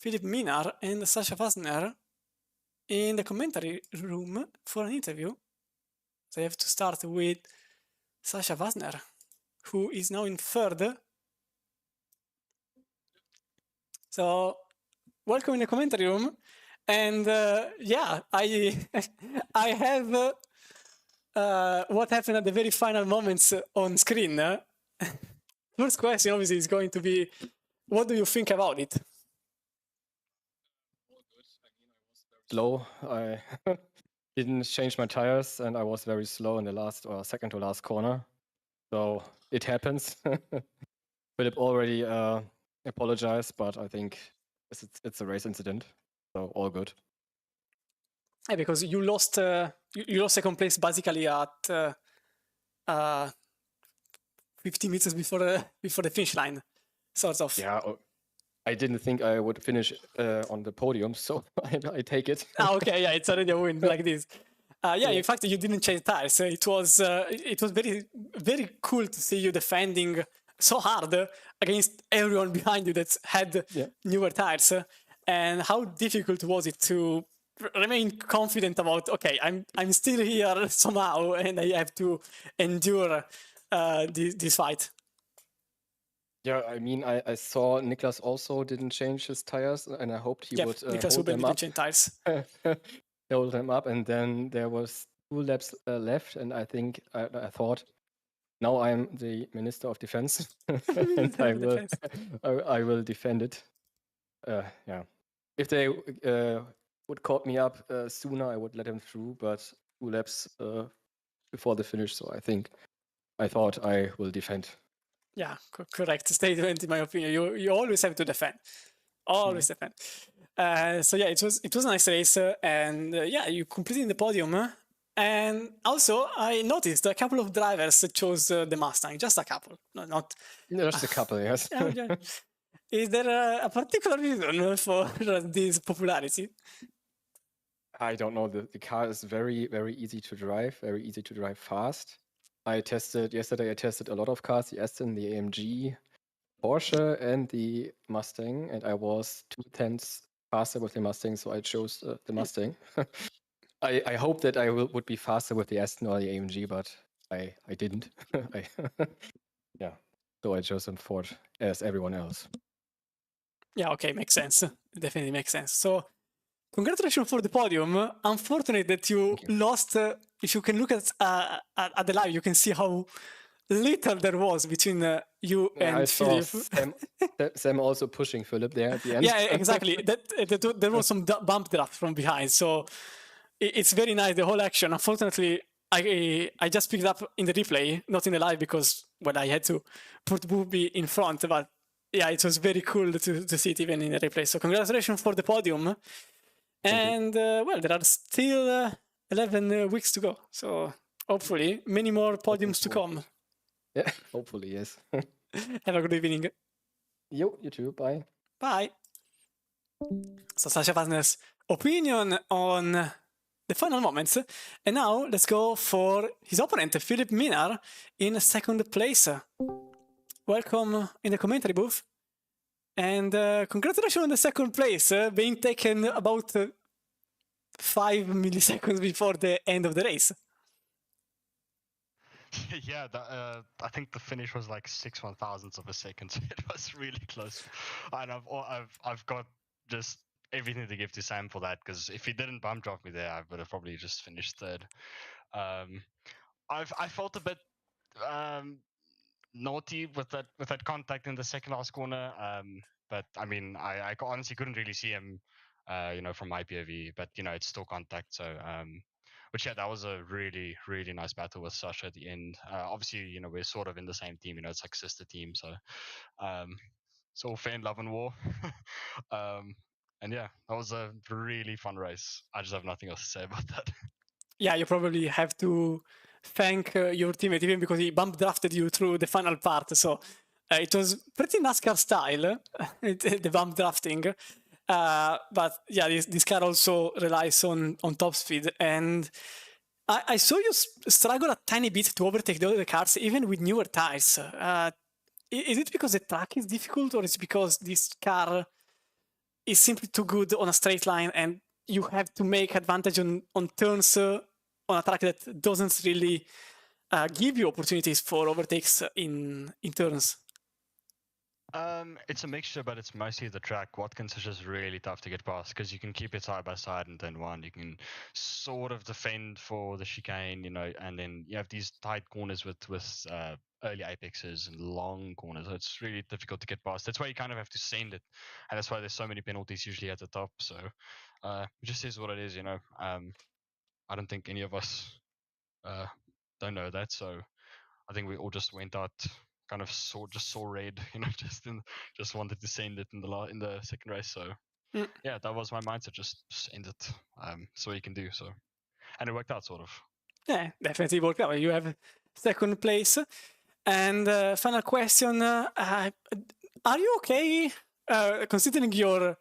Philip Minar, and Sasha Fasner in the commentary room for an interview. So I have to start with Sasha Fasner, who is now in 3rd. So welcome in the commentary room. And yeah, I have what happened at the very final moments on screen. First question obviously is going to be, what do you think about it? Slow. I didn't change my tires and I was very slow in the last or second to last corner. So it happens. Philip already apologized, but I think it's a race incident. So all good. Yeah, because you lost second place basically at 50 meters before the finish line, sort of. Yeah, I didn't think I would finish on the podium, so I take it. Okay, yeah, it's already a win like this. Yeah, in fact, you didn't change tires. It was very, very cool to see you defending so hard against everyone behind you that had newer tires. And how difficult was it to remain confident about, okay, I'm still here somehow, and I have to endure this fight. Yeah, I mean, I saw Niklas also didn't change his tires, and I hoped he would Niklas hold them didn't up. change tires. Hold them up, and then there was 2 laps left, and I think I thought, now I'm the Minister of Defense, and I will defend it. Yeah, if they would caught me up sooner, I would let him through, but 2 laps before the finish, so I thought I will defend. Yeah, correct statement in my opinion. You always have to defend. Always defend. So yeah, it was a nice race, and yeah, you completed the podium. And also, I noticed a couple of drivers chose the Mustang, just a couple, no, not just a couple, yes. Yeah. Is there a particular reason for this popularity? I don't know. The car is very, very easy to drive, very easy to drive fast. Yesterday I tested a lot of cars, the Aston, the AMG, Porsche, and the Mustang, and I was 2/10 faster with the Mustang, so I chose the Mustang. I hope that I would be faster with the Aston or the AMG, but I didn't. Yeah, so I chose the Ford as everyone else. Yeah, okay, makes sense. Definitely makes sense. So, congratulations for the podium. Unfortunate that you lost. If you can look at the live, you can see how little there was between you and Philip. Sam also pushing Philip there at the end. Yeah, exactly. There was some bump draft from behind, so it's very nice, the whole action. Unfortunately, I just picked up in the replay, not in the live, because I had to put Booby in front. But yeah, it was very cool to see it even in the replay. So congratulations for the podium. And well, there are still 11 weeks to go. So hopefully many more podiums to come. Yeah, hopefully, yes. Have a good evening. You too. Bye. Bye. So Sasha Partner's opinion on the final moments. And now let's go for his opponent, Philip Minar, in second place. Welcome in the commentary booth. And congratulations on the second place, being taken about 5 milliseconds before the end of the race. Yeah, I think the finish was like 6/1000ths of a second, so it was really close. And I've got just everything to give to Sam for that, because if he didn't bump drop me there, I would have probably just finished third. I felt a bit naughty with that contact in the second last corner. But I mean, I honestly couldn't really see him, from my POV. But it's still contact. So, but yeah, that was a really, really nice battle with Sasha at the end. Obviously, we're sort of in the same team. It's like sister team. So, it's all fair in love and war. And yeah, that was a really fun race. I just have nothing else to say about that. Yeah, you probably have to thank your teammate, even because he bump drafted you through the final part. So it was pretty NASCAR style, the bump drafting. But yeah, this car also relies on top speed. And I saw you struggle a tiny bit to overtake the other cars, even with newer tires. Is it because the track is difficult, or is it because this car is simply too good on a straight line and you have to make advantage on turns on a track that doesn't really give you opportunities for overtakes in turns? It's a mixture, but it's mostly the track. Watkins is just really tough to get past, because you can keep it side by side in turn one. You can sort of defend for the chicane, and then you have these tight corners with early apexes and long corners. So it's really difficult to get past. That's why you kind of have to send it, and that's why there's so many penalties usually at the top. So it just is what it is, I don't think any of us don't know that. So I think we all just went out kind of saw red, just wanted to send it in the second race. So yeah, that was my mindset, just end it. So you can do so, and it worked out sort of. Yeah, definitely worked out. You have second place. And final question: are you okay considering your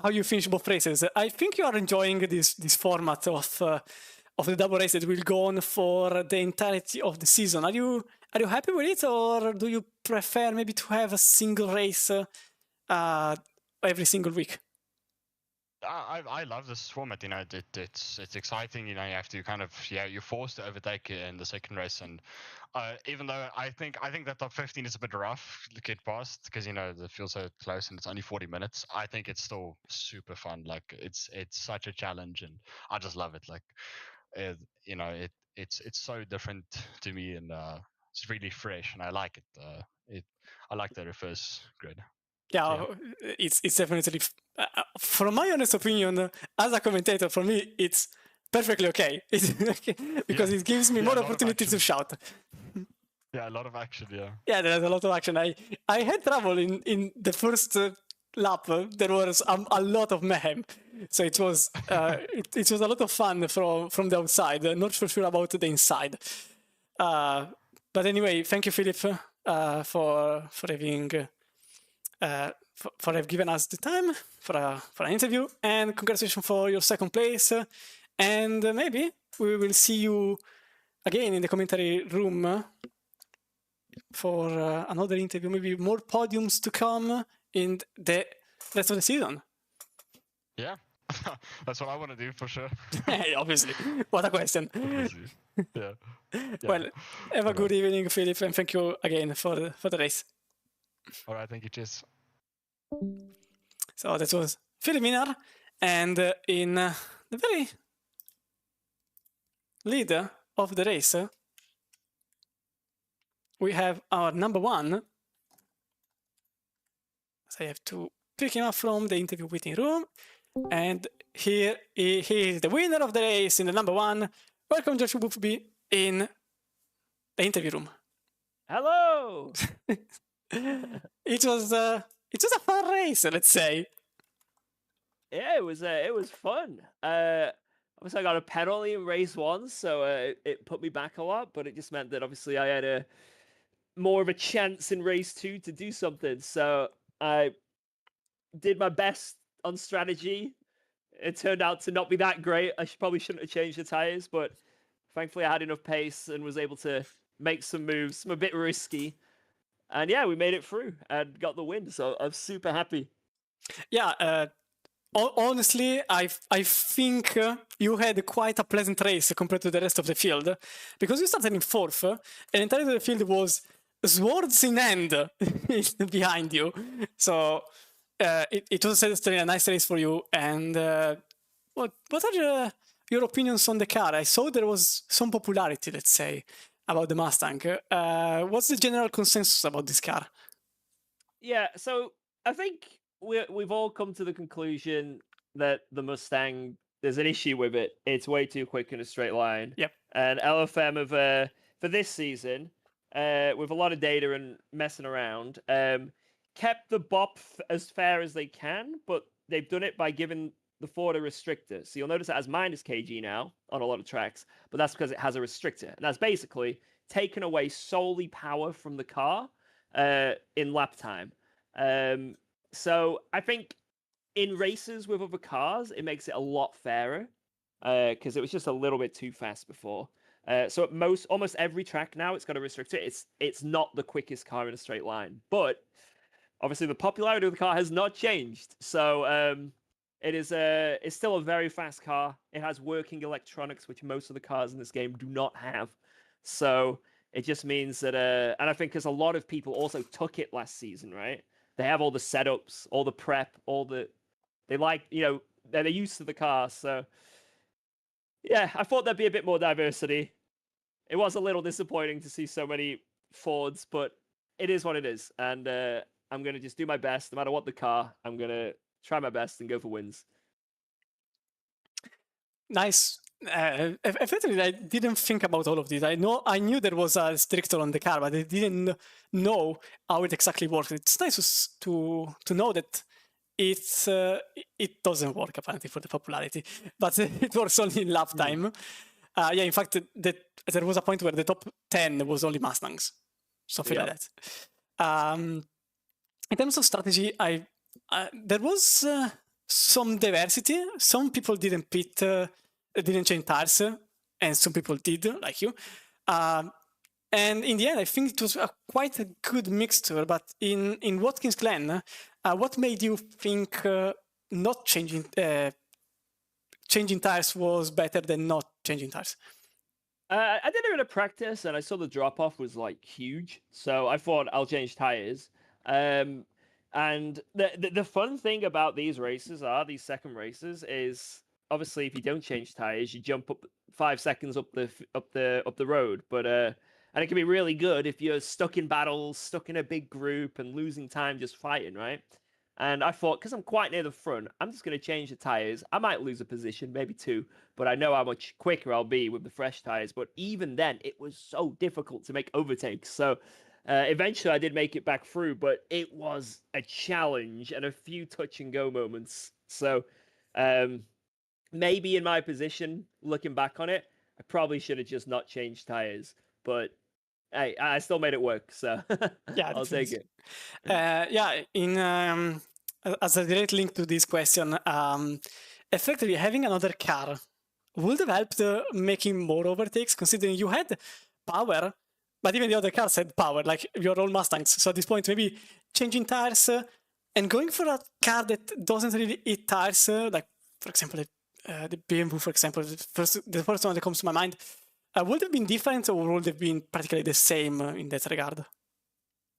how you finish both races. I think you are enjoying this format of the double race that will go on for the entirety of the season. Are you happy with it, or do you prefer maybe to have a single race every single week? I love this format. You know, it's exciting. You know, you have to kind of you're forced to overtake in the second race, and even though I think that top 15 is a bit rough to get past because you know the field's so close and it's only 40 minutes. I think it's still super fun. Like it's such a challenge, and I just love it. Like you know, it's so different to me, and it's really fresh, and I like it. I like the reverse grid. Yeah, it's definitely, from my honest opinion, as a commentator, for me, it's perfectly okay. Because it gives me more opportunities to shout. Yeah, a lot of action, yeah. Yeah, there's a lot of action. I had trouble in the first lap. There was a lot of mayhem. So it was it was a lot of fun from the outside. Not so sure about the inside. But anyway, thank you, Philip, for having... for having given us the time for an interview, and congratulations for your second place. And maybe we will see you again in the commentary room for another interview. Maybe more podiums to come in the rest of the season. Yeah, that's what I want to do for sure. Obviously, what a question. Yeah. Well, have a good evening, Philip, and thank you again for the race. All right, thank you, cheers. So that was Philip Minar, and in the very lead of the race, we have our number one. So I have to pick him up from the interview waiting room, and here he is the winner of the race in the number one. Welcome, Joshua Bufby, in the interview room. Hello. It was a fun race, let's say. Yeah, it was fun. Obviously I got a penalty in race 1, so it put me back a lot, but it just meant that obviously I had more of a chance in race 2 to do something. So I did my best on strategy. It turned out to not be that great. I probably shouldn't have changed the tires, but thankfully I had enough pace and was able to make some moves. Some a bit risky. And yeah, we made it through and got the win, so I'm super happy. Yeah, honestly, I think you had quite a pleasant race compared to the rest of the field, because you started in 4th, and the entirety of the field was swords in hand behind you. So it was certainly a nice race for you. And what are your opinions on the car? I saw there was some popularity, let's say, about the Mustang. What's the general consensus about this car? Yeah, so I think we've all come to the conclusion that the Mustang, there's an issue with it. It's way too quick in a straight line. Yep. And LFM have, for this season, with a lot of data and messing around, kept the bop as fair as they can, but they've done it by giving the Ford a restrictor. So you'll notice it has minus kg now on a lot of tracks, but that's because it has a restrictor. And that's basically taken away solely power from the car in lap time. So I think in races with other cars, it makes it a lot fairer because it was just a little bit too fast before. So at almost every track now, it's got a restrictor. It's not the quickest car in a straight line, but obviously the popularity of the car has not changed. So it's still a very fast car. It has working electronics, which most of the cars in this game do not have. So it just means that, and I think because a lot of people also took it last season, right? They have all the setups, all the prep, they like, they're used to the car. So yeah, I thought there'd be a bit more diversity. It was a little disappointing to see so many Fords, but it is what it is. And I'm going to just do my best, no matter what the car. I'm going to try my best and go for wins. Nice. Effectively, I didn't think about all of this. I knew there was a restrictor on the car, but I didn't know how it exactly works. It's nice to know that it doesn't work apparently for the popularity, but it works only in lap time. Yeah, in fact, there was a point where the top 10 was only Mustangs, something like that. In terms of strategy, there was some diversity. Some people didn't change tires, and some people did, like you. And in the end, I think it was quite a good mixture. But in Watkins Glen, what made you think not changing tires was better than not changing tires? I did a bit of practice, and I saw the drop off was like huge, so I thought I'll change tires. And the fun thing about these second races, is obviously if you don't change tires, you jump up 5 seconds up the road. But and it can be really good if you're stuck in battles, stuck in a big group, and losing time just fighting, right? And I thought, because I'm quite near the front, I'm just going to change the tires. I might lose a position, maybe 2, but I know how much quicker I'll be with the fresh tires. But even then, it was so difficult to make overtakes. So eventually I did make it back through, but it was a challenge and a few touch and go moments. So maybe in my position, looking back on it, I probably should have just not changed tires. But hey, I still made it work, so Yeah, I'll take it. As a direct link to this question, effectively having another car would have helped making more overtakes, considering you had power, but even the other cars had power, like your old Mustangs. So at this point, maybe changing tires and going for a car that doesn't really eat tires, like for example the BMW, for example, the first one that comes to my mind, would have been different, or would have been practically the same in that regard?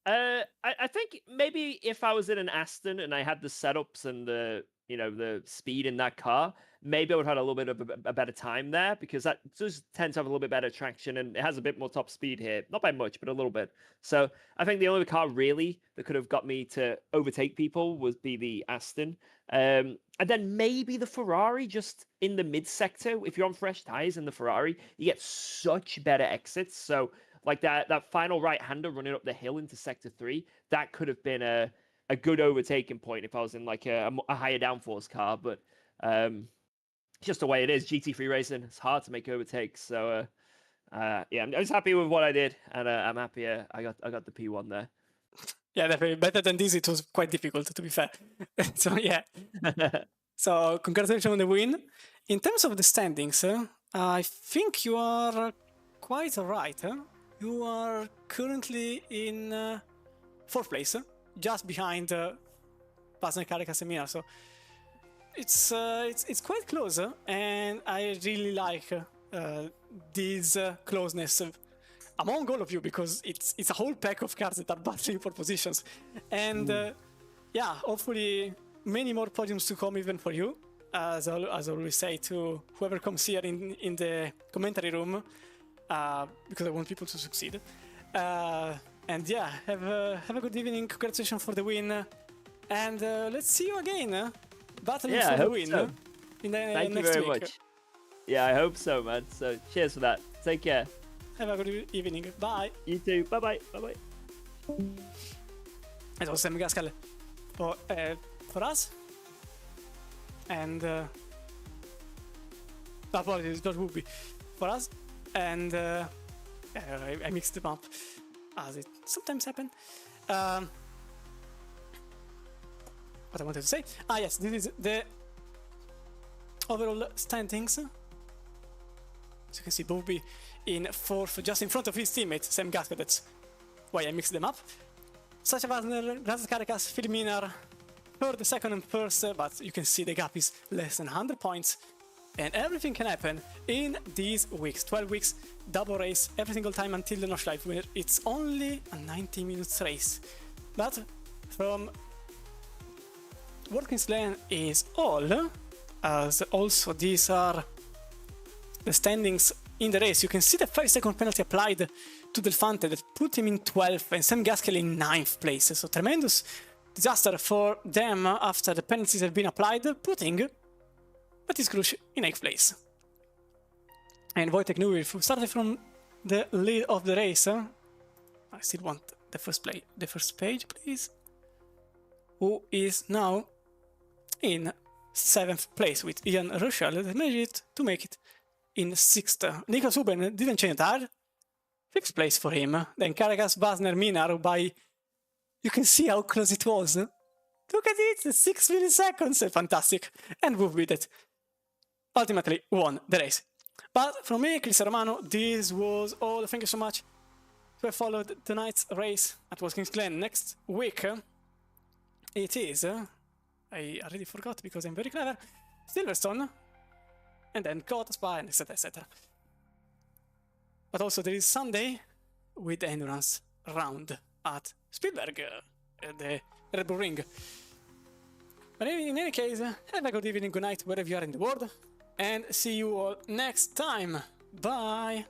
I think maybe if I was in an Aston and I had the setups and the speed in that car, maybe I would have had a little bit of a better time there, because that does tend to have a little bit better traction, and it has a bit more top speed here. Not by much, but a little bit. So I think the only car really that could have got me to overtake people would be the Aston. And then maybe the Ferrari, just in the mid sector. If you're on fresh tires in the Ferrari, you get such better exits. So like that final right-hander running up the hill into sector 3, that could have been a good overtaking point if I was in like a higher downforce car. But just the way it is, GT3 racing, it's hard to make overtakes. So yeah, I was happy with what I did, and I'm happy I got the P1 there. Yeah, definitely. Better than this, it was quite difficult, to be fair. So yeah. So congratulations on the win. In terms of the standings, I think you are quite right. You are currently in 4th place, just behind Pasner, Caracas, and Mina. So it's quite close, and I really like this closeness among all of you, because it's a whole pack of cars that are battling for positions. And yeah, hopefully many more podiums to come even for you. As I always say to whoever comes here in the commentary room, because I want people to succeed. And yeah, have a good evening. Congratulations for the win. And let's see you again, battling for the win. So. In the Thank next you very week. much. Yeah, I hope so, man. So cheers for that. Take care. Have a good evening. Bye. You too. Bye-bye. Bye-bye. It was Sam Gaskell for us. And apologies, not Whoopi. For us. And I mixed them up, as it sometimes happens. What I wanted to say? Yes, this is the overall standings. As you can see, Bobby in 4th, just in front of his teammate, Sam Gaskell. That's why I mixed them up. Sacha Wagner, Razas Caracas, Philip Minar, 3rd, 2nd, and 1st, but you can see the gap is less than 100 points. And everything can happen in these weeks, 12 weeks, double race, every single time until the Nosh Live, where it's only a 90 minutes race. But from Watkins Glen is all, as also these are the standings in the race. You can see the 5-second penalty applied to Delfante that put him in 12th and Sam Gaskell in 9th place. So tremendous disaster for them after the penalties have been applied, putting Matis Krush in 8th place. And Wojtek Newirth, who started from the lead of the race. I still want the first page, please. Who is now in 7th place with Ian Rushall that managed to make it in 6th. Niklas Huben didn't change that. 5th place for him. Then Caracas, Basner, Minar by... You can see how close it was. Look at it, 6 milliseconds, fantastic. And we with it ultimately won the race. But from me, Chris Romano, this was all. Thank you so much to have followed tonight's race at Watkins Glen. Next week, it is, I already forgot because I'm very clever, Silverstone, and then Kota, Spa, and etc, etc. But also there is Sunday with the endurance round at Spielberg, at the Red Bull Ring. But in any case, have a good evening, good night, wherever you are in the world, and see you all next time. Bye!